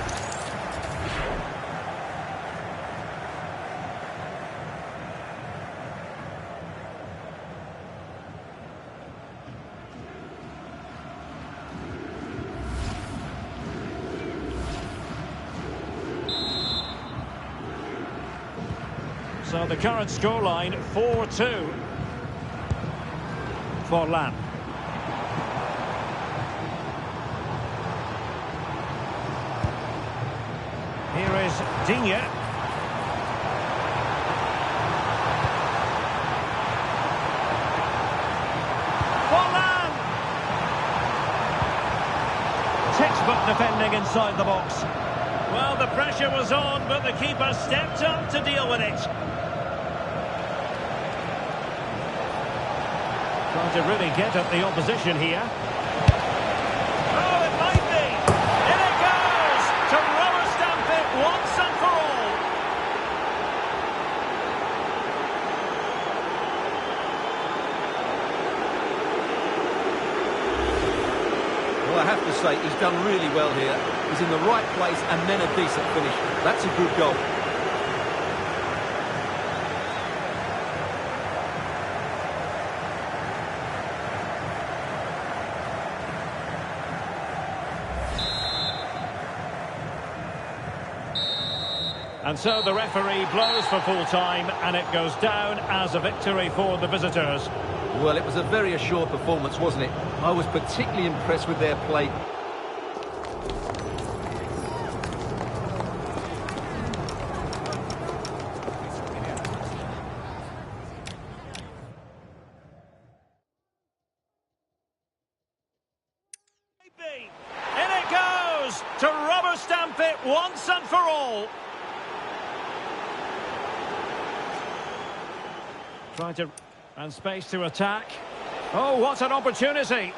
So the current scoreline, 4-2 for Lamb. Here is Digne. For Lamb! Textbook defending inside the box. Well, the pressure was on, but the keeper stepped up to deal with it. Trying to really get at the opposition here. Oh, it might be. In it goes to rubber stamp it once and for all. Well, I have to say, he's done really well here. He's in the right place and then a decent finish. That's a good goal. And so the referee blows for full time, and it goes down as a victory for the visitors. Well, it was a very assured performance, wasn't it? I was particularly impressed with their play. In it goes to rubber stamp it once and for all. Trying to... and space to attack. Oh, what an opportunity.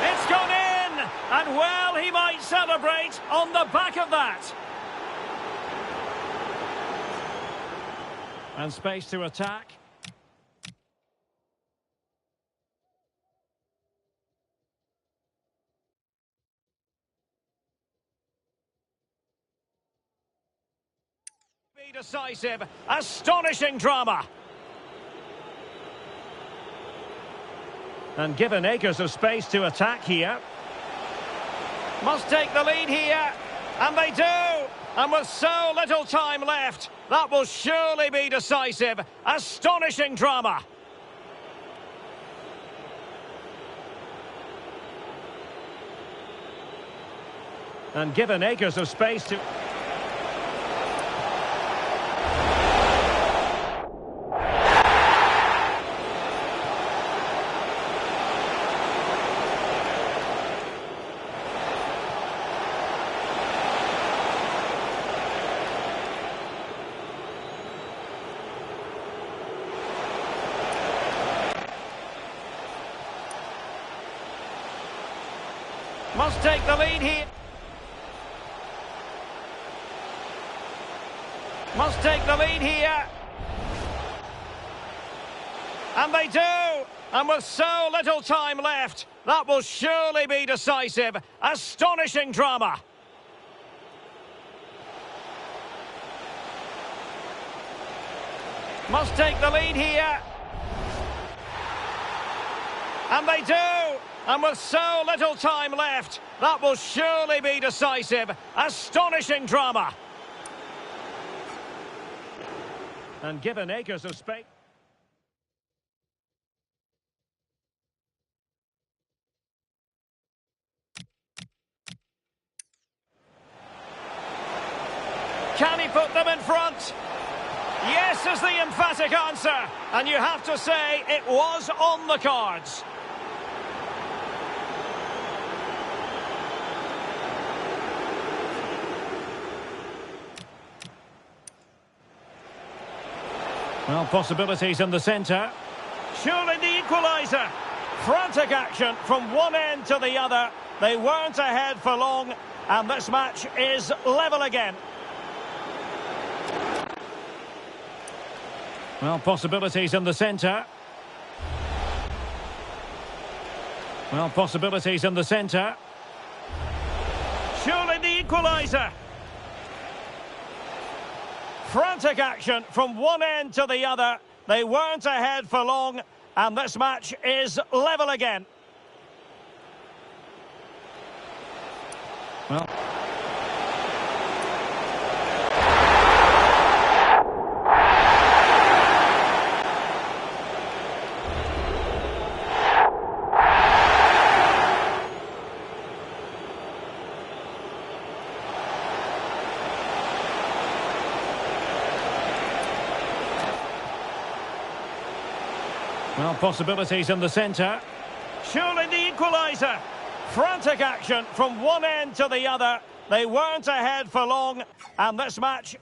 It's gone in! And well, he might celebrate on the back of that. And space to attack. Decisive, astonishing drama. And given acres of space to attack here. Must take the lead here. And they do. And with so little time left, that will surely be decisive. Astonishing drama. And given acres of space to... Must take the lead here. Must take the lead here. And they do. And with so little time left, that will surely be decisive. Astonishing drama. Must take the lead here. And they do. And with so little time left, that will surely be decisive. Astonishing drama. And given acres of space. Can he put them in front? Yes is the emphatic answer. And you have to say it was on the cards. Well, possibilities in the centre. Surely the equaliser. Frantic action from one end to the other. They weren't ahead for long, and this match is level again. Well, possibilities in the centre. Well, possibilities in the centre. Surely the equaliser. Frantic action from one end to the other. They weren't ahead for long, and this match is level again. Well, possibilities in the centre. Surely the equaliser. Frantic action from one end to the other. They weren't ahead for long, and this match...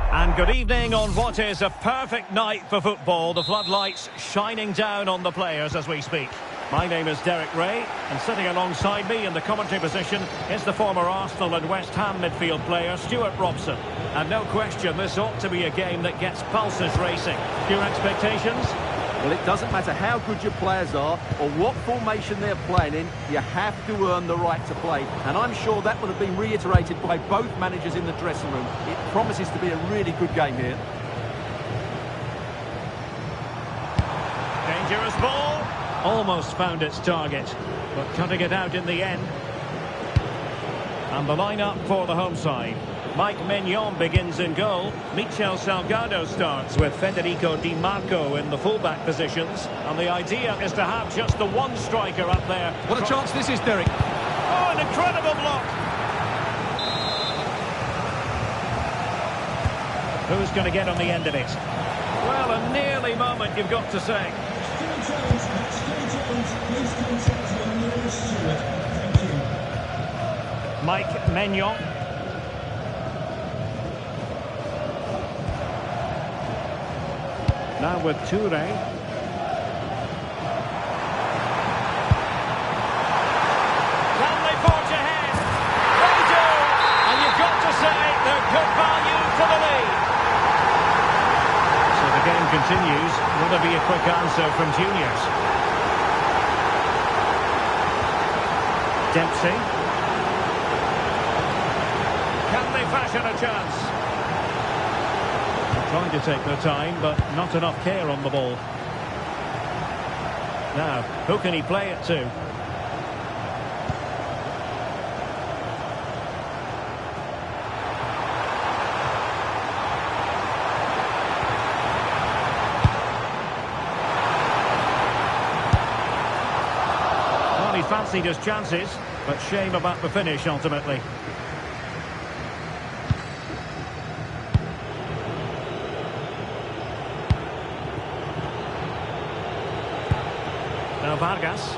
And good evening on what is a perfect night for football. The floodlights shining down on the players as we speak. My name is Derek Ray, and sitting alongside me in the commentary position is the former Arsenal and West Ham midfield player, Stuart Robson. And no question, this ought to be a game that gets pulses racing. Your expectations? Well, it doesn't matter how good your players are or what formation they're playing in, you have to earn the right to play. And I'm sure that would have been reiterated by both managers in the dressing room. It promises to be a really good game here. Dangerous ball. Almost found its target, but cutting it out in the end. And the lineup for the home side. Mike Maignan begins in goal. Michel Salgado starts with Federico Di Marco in the fullback positions. And the idea is to have just the one striker up there. What a chance this is, Derek. Oh, an incredible block. Who's going to get on the end of it? Well, a nearly moment, you've got to say. Mike Maignan. Now with Toure. Can they forge ahead? They do! And you've got to say they're good value for the lead. So the game continues. Will there be a quick answer from Juniors? Dempsey. Can they fashion a chance? Trying to take their time, but not enough care on the ball. Now, who can he play it to? fancied his chances, but shame about the finish ultimately. Now Vargas.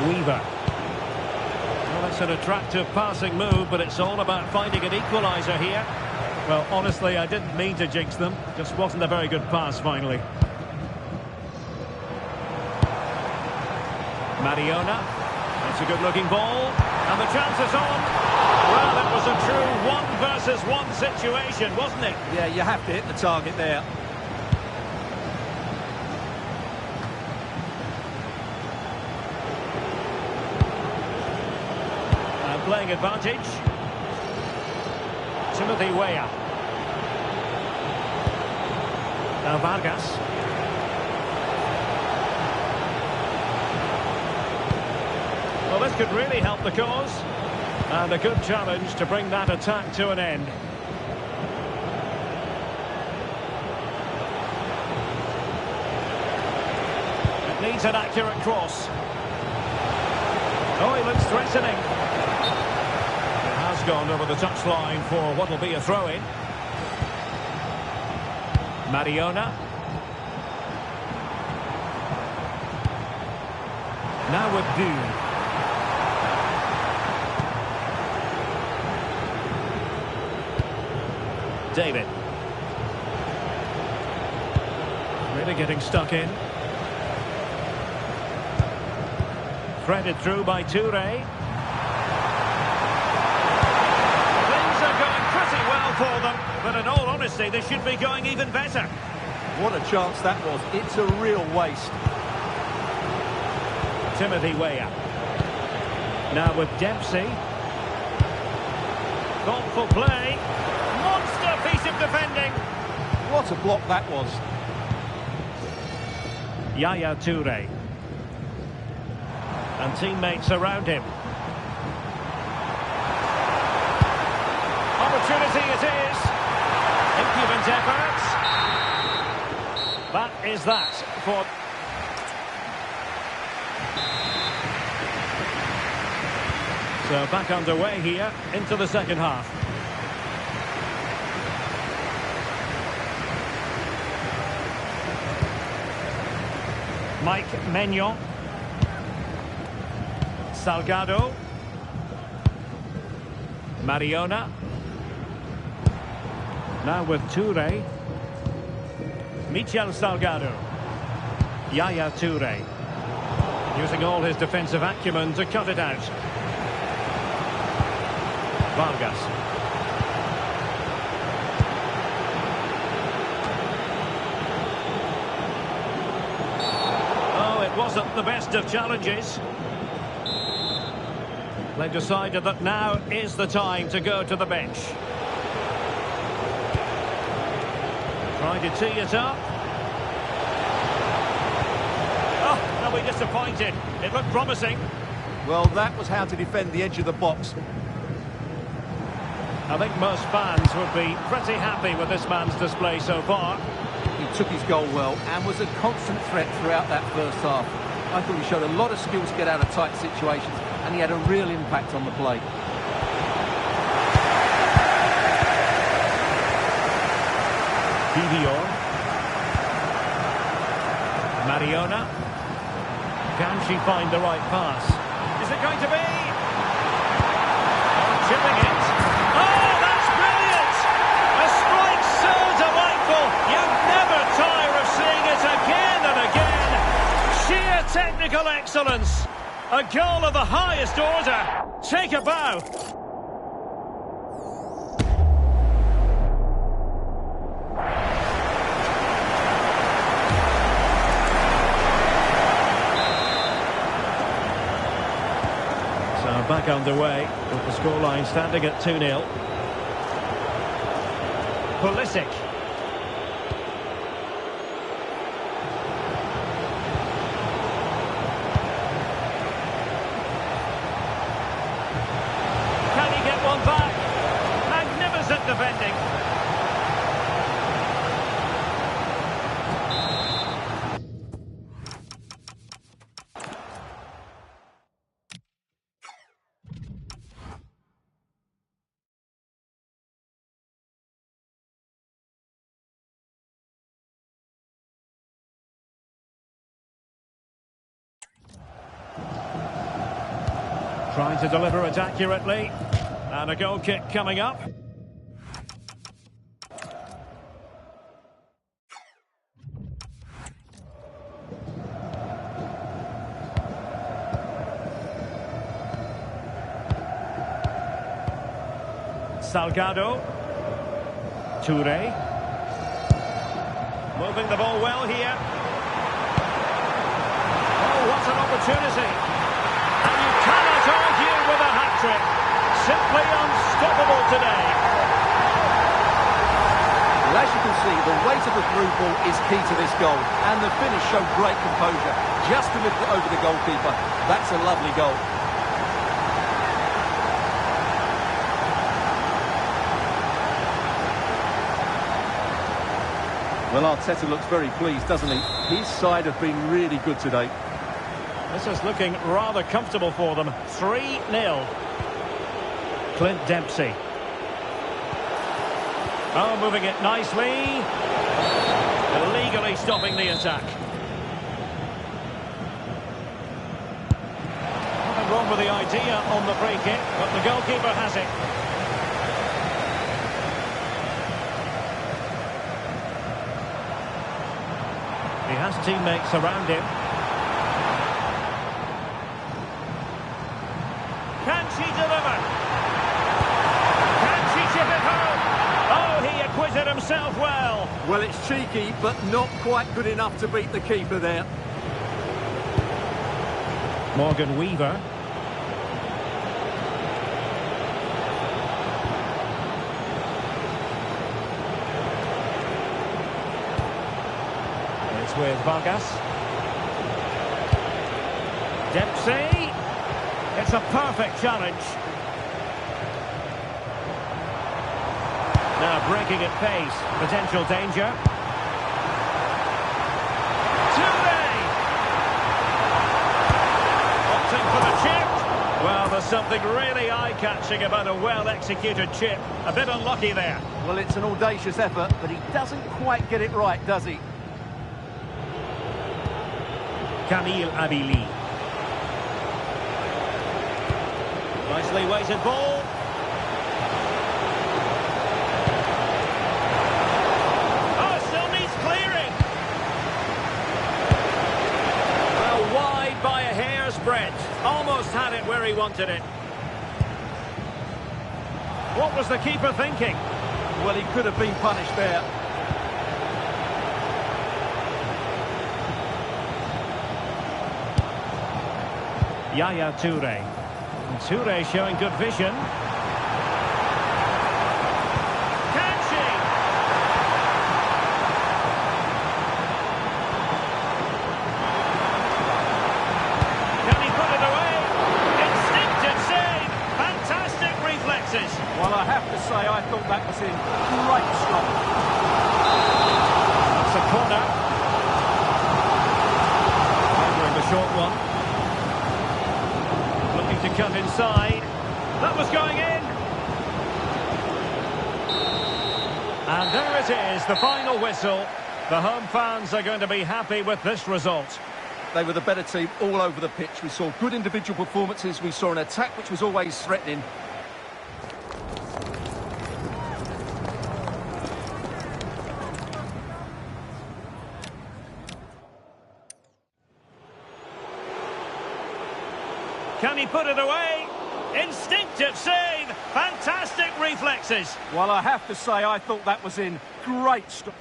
Weaver. Well, that's an attractive passing move, but it's all about finding an equaliser here. Well, honestly, I didn't mean to jinx them. Just wasn't a very good pass, finally. Mariona. That's a good-looking ball. And the chance is on. Well, it was a true 1-versus-1 situation, wasn't it? Yeah, you have to hit the target there. Playing advantage. Timothy Weah. Now Vargas. Well, this could really help the cause. And a good challenge to bring that attack to an end. It needs an accurate cross. Oh, he looks threatening. Gone over the touchline for what will be a throw-in. Mariona. Now with Boone. David. Really getting stuck in. Threaded through by Toure. For them, but in all honesty, they should be going even better. What a chance that was. It's a real waste. Timothy Weah. Now with Dempsey. Thoughtful play. Monster piece of defending. What a block that was. Yaya Toure. And teammates around him. Opportunity it is. Impudent efforts. That is that for... So back underway here into the second half. Mike Maignan. Salgado. Mariona. Now with Toure. Michel Salgado. Yaya Toure. Using all his defensive acumen to cut it out. Vargas. Oh, it wasn't the best of challenges. They've decided that now is the time to go to the bench. Trying to tee it up. Oh, they'll be disappointed. It looked promising. Well, that was how to defend the edge of the box. I think most fans would be pretty happy with this man's display so far. He took his goal well and was a constant threat throughout that first half. I thought he showed a lot of skill to get out of tight situations, and he had a real impact on the play. Vivior. Mariona. Can she find the right pass? Is it going to be? Oh, chipping it. Oh, that's brilliant! A strike so delightful. You never tire of seeing it again and again. Sheer technical excellence. A goal of the highest order. Take a bow. Back underway with the scoreline standing at 2-0. Pulisic. Can he get one back? Magnificent defending. Trying to deliver it accurately. And a goal kick coming up. Salgado. Toure. Moving the ball well here. Oh, what an opportunity. And you cannot argue with a hat-trick. Simply unstoppable today. Well, as you can see, the weight of the through ball is key to this goal. And the finish showed great composure. Just to lift it over the goalkeeper. That's a lovely goal. Well, Arteta looks very pleased, doesn't he? His side have been really good today. This is looking rather comfortable for them. 3-0. Clint Dempsey. Oh, moving it nicely. Illegally stopping the attack. Nothing wrong with the idea on the free kick, but the goalkeeper has it. He has teammates around him. Can she deliver? Can she chip it home? Oh, he acquitted himself well. Well, it's cheeky, but not quite good enough to beat the keeper there. Morgan Weaver. With Vargas. Dempsey. It's a perfect challenge. Now breaking at pace. Potential danger. Toure! Opting for the chip. Well, there's something really eye-catching about a well-executed chip. A bit unlucky there. Well, it's an audacious effort, but he doesn't quite get it right, does he? Kamil Abili. Nicely weighted ball. Oh, still needs clearing. Well, wide by a hair's breadth. Almost had it where he wanted it. What was the keeper thinking? Well, he could have been punished there. Yaya Toure. And Toure showing good vision. Can she? Can he put it away? Instinctive save. Fantastic reflexes. Well, I have to say, I thought that was in great stop. That's a corner. Favoring the short one. To cut inside. That was going in. And there it is, the final whistle. The home fans are going to be happy with this result. They were the better team all over the pitch. We saw good individual performances. We saw an attack which was always threatening. Can he put it away? Instinctive save. Fantastic reflexes. Well, I have to say, I thought that was in great stop.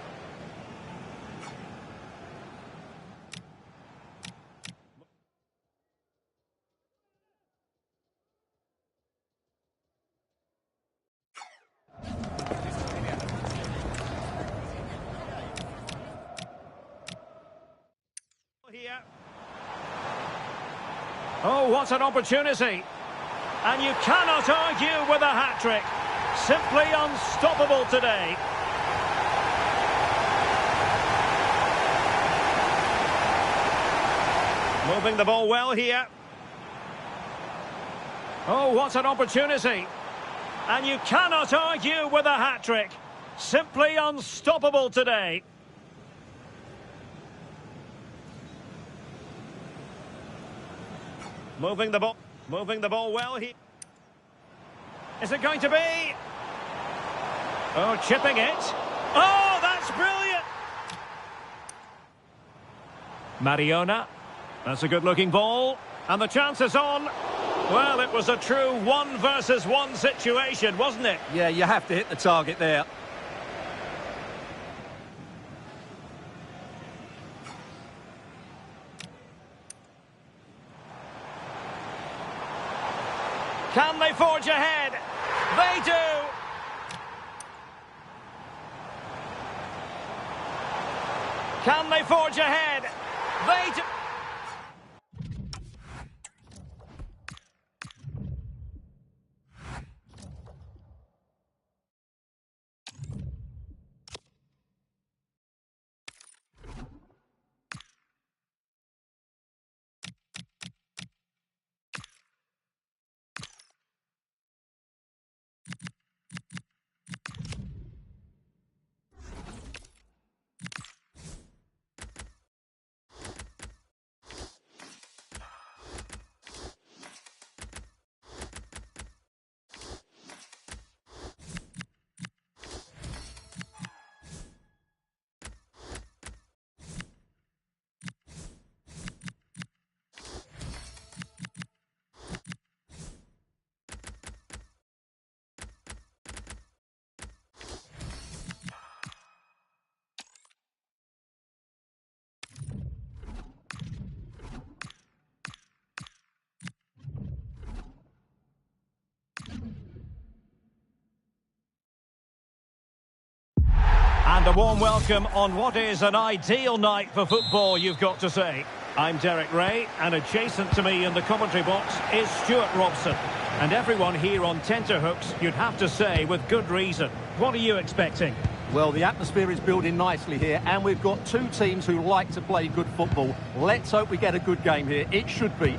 Here. Oh, what an opportunity. And you cannot argue with a hat-trick. Simply unstoppable today. Moving the ball well here. Oh, what an opportunity. And you cannot argue with a hat-trick. Simply unstoppable today. Moving the ball. Moving the ball well here. Is it going to be? Oh, chipping it. Oh, that's brilliant! Mariona. That's a good-looking ball. And the chance is on. Well, it was a true 1-versus-1 situation, wasn't it? Yeah, you have to hit the target there. Can they forge ahead? They do! Can they forge ahead? They do! And a warm welcome on what is an ideal night for football, you've got to say. I'm Derek Ray, and adjacent to me in the commentary box is Stuart Robson. And everyone here on tenterhooks, you'd have to say, with good reason. What are you expecting? Well, the atmosphere is building nicely here, and we've got two teams who like to play good football. Let's hope we get a good game here. It should be.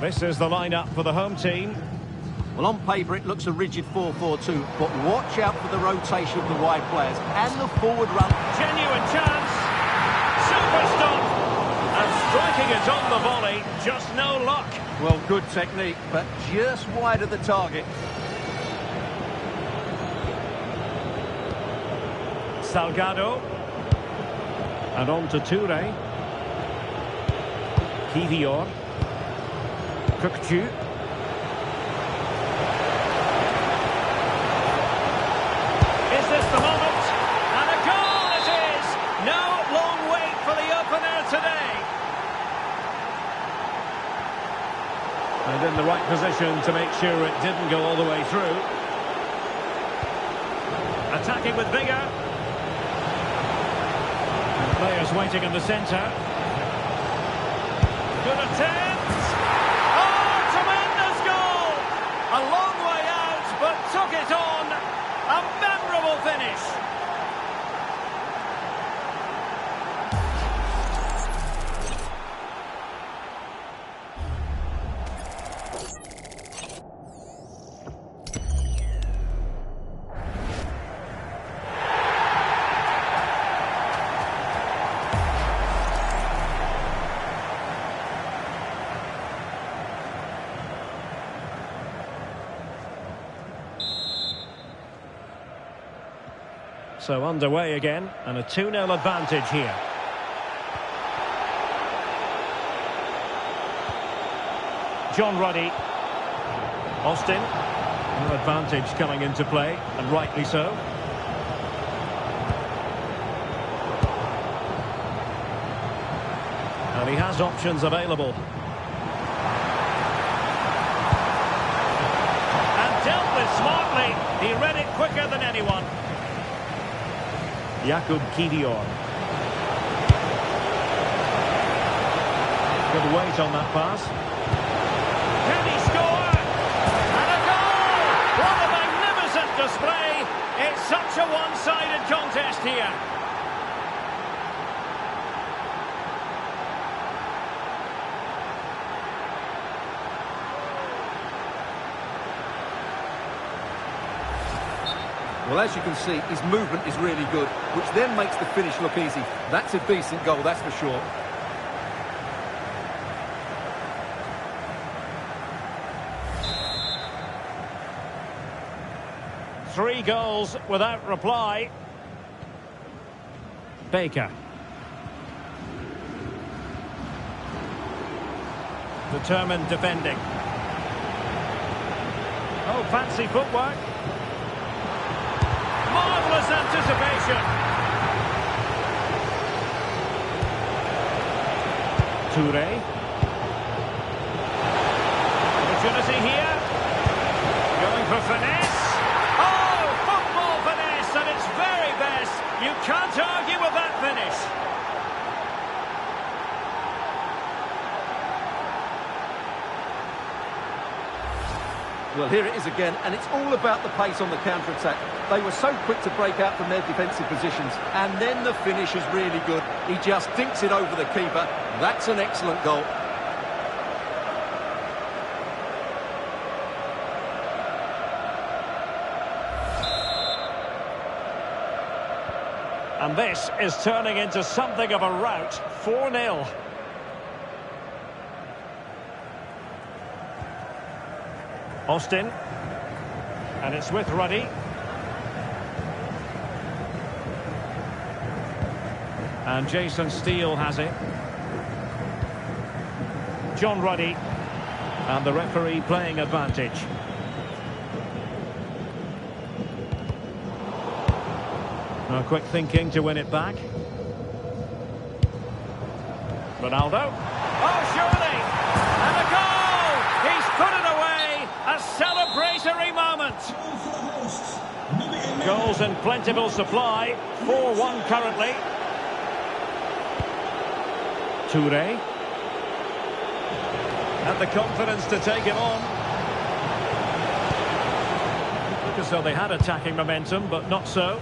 This is the lineup for the home team. Well, on paper, it looks a rigid 4-4-2, but watch out for the rotation of the wide players and the forward run. Genuine chance. Super stop. And striking it on the volley, just no luck. Well, good technique, but just wide of the target. Salgado. And on to Toure. Kivior. Kukcu. Is this the moment? And a goal it is! No long wait for the opener today. And in the right position to make sure it didn't go all the way through. Attacking with vigour. And players waiting in the centre. Good attempt. Oh, tremendous goal! A long way out, but took it on. A memorable finish. So underway again, and a 2-0 advantage here. John Ruddy. Austin. No advantage coming into play, and rightly so. And he has options available. And dealt with smartly. He read it quicker than anyone. Jakub Kivior. Good weight on that pass. Can he score? And a goal! What a magnificent display! It's such a one-sided contest here. Well, as you can see, his movement is really good, which then makes the finish look easy. That's a decent goal, that's for sure. 3 goals without reply. Baker. Determined defending. Oh, fancy footwork. Marvellous anticipation. Toure. Opportunity here. Going for finesse. Oh, football finesse at its very best. You can't argue with that finish. Well, here it is again, and it's all about the pace on the counter-attack. They were so quick to break out from their defensive positions, and then the finish is really good. He just dinks it over the keeper. That's an excellent goal. And this is turning into something of a rout. 4-0. Austin. And it's with Ruddy. And Jason Steele has it. John Ruddy. And the referee playing advantage. Now, quick thinking to win it back. Ronaldo. Oh, surely! And a goal! He's put it away! A celebratory moment! Goals in plentiful supply. 4-1 currently. Toure. And the confidence to take it on. Look as though they had attacking momentum, but not so.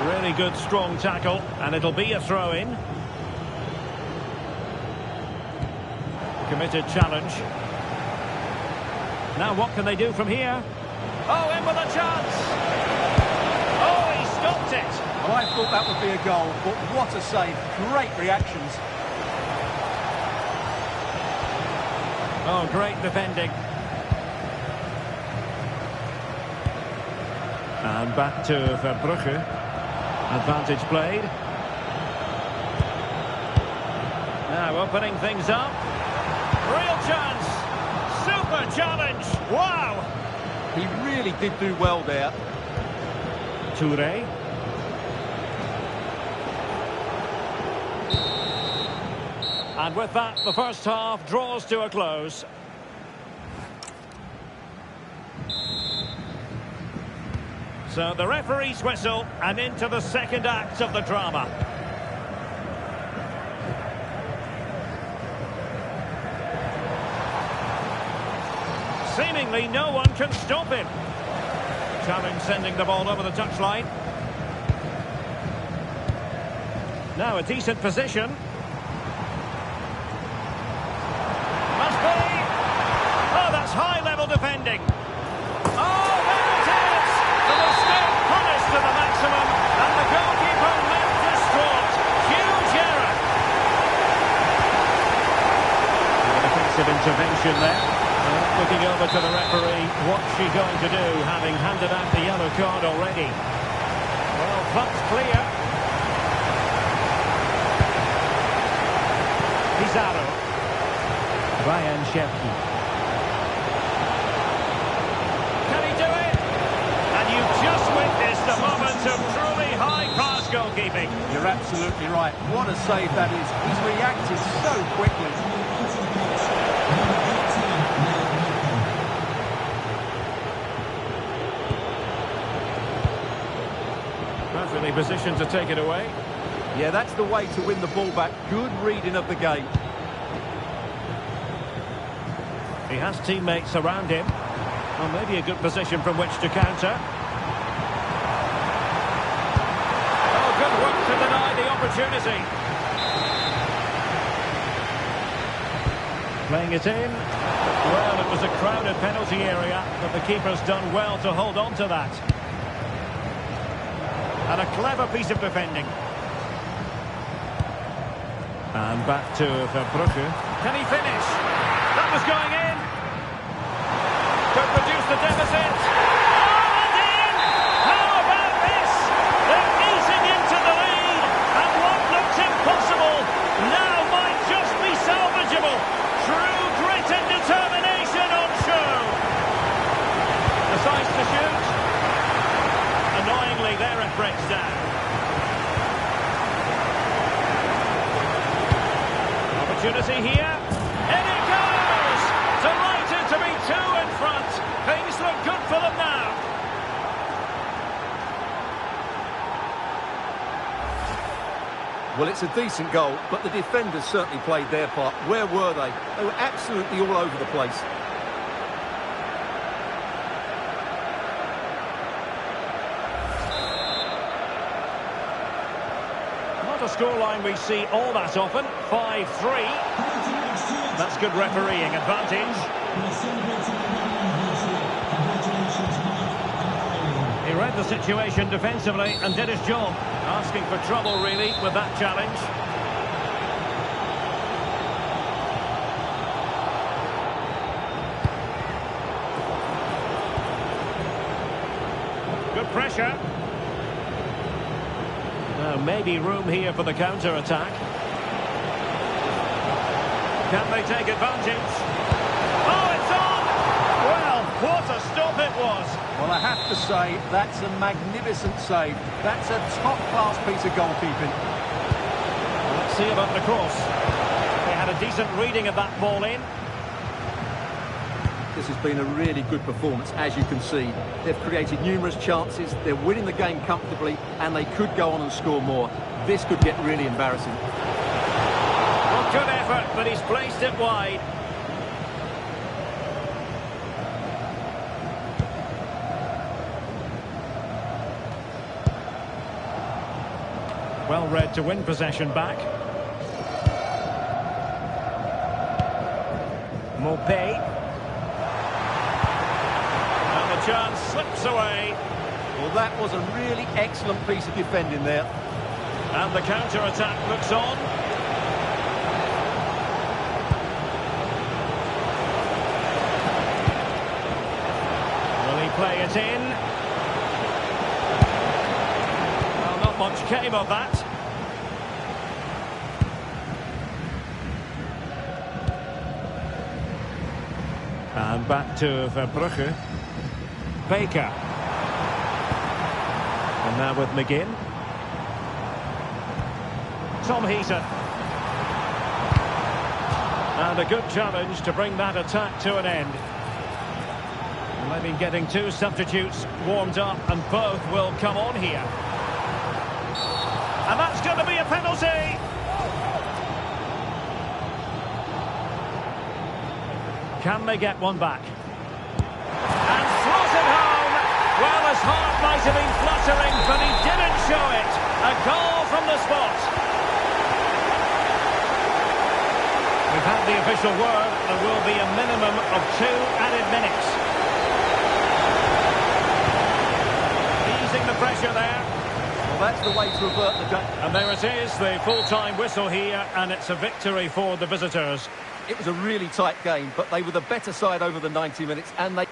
Really good, strong tackle, and it'll be a throw-in. Committed challenge. Now what can they do from here? Oh, in with a chance! Oh, he stopped it! Well, I thought that would be a goal, but what a save. Great reactions. Oh, great defending. And back to Verbrugge. Advantage played. Now opening things up. Real chance. Super challenge. Wow. He really did do well there. Toure. And with that, the first half draws to a close. So the referee's whistle, and into the second act of the drama. Seemingly no one can stop him. Challenge sending the ball over the touchline. Now a decent position. Must be. Oh, that's high-level defending. Oh, there it is! The mistake punished to the maximum, and the goalkeeper left distraught. Huge error. A defensive intervention there. Looking over to the referee, what's she going to do, having handed out the yellow card already? Well, that's clear. Pizarro. Ryan Shefki. Can he do it? And you've just witnessed a moment of truly high-class goalkeeping. You're absolutely right. What a save that is. He's reacted so quickly. Perfectly positioned to take it away. Yeah, that's the way to win the ball back. Good reading of the game. He has teammates around him. Well, maybe a good position from which to counter. Oh, good work to deny the opportunity. Playing it in. Well, it was a crowded penalty area, but the keeper's done well to hold on to that. And a clever piece of defending. And back to Verbrugge. Can he finish? That was going in. Could reduce the deficit. Oh, and in! How about this? They're easing into the lead, and what looked impossible now might just be salvageable. True grit and determination on show. Decides to shoot. Annoyingly, there it breaks down. Opportunity here. In it goes! Delighted to be two in front. Things look good for them now. Well, it's a decent goal, but the defenders certainly played their part. Where were they? They were absolutely all over the place. Not a scoreline we see all that often. 5-3. That's good refereeing advantage. He read the situation defensively and did his job. Asking for trouble, really, with that challenge. Good pressure. Now, maybe room here for the counter-attack. Can they take advantage? Oh, it's on! Well, what a stop it was. Well, I have to say, that's a magnificent save. That's a top-class piece of goalkeeping. Well, let's see about the cross. They had a decent reading of that ball in. This has been a really good performance, as you can see. They've created numerous chances, they're winning the game comfortably, and they could go on and score more. This could get really embarrassing. Well, good effort, but he's placed it wide. Well read to win possession back. Maupay. And the chance slips away. Well, that was a really excellent piece of defending there. And the counter-attack looks on. Will he play it in? Well, not much came of that. And back to Verbrugge. Baker. And now with McGinn. Tom Heaton. And a good challenge to bring that attack to an end. Maybe getting two substitutes warmed up, and both will come on here. And that's going to be a penalty. Can they get one back? And throws it home. Well, his heart might have been fluttering, but he didn't show it. A goal from the spot. We've had the official word. There will be a minimum of 2 added minutes. Easing the pressure there. Well, that's the way to avert the game. And there it is, the full-time whistle here, and it's a victory for the visitors. It was a really tight game, but they were the better side over the 90 minutes, and they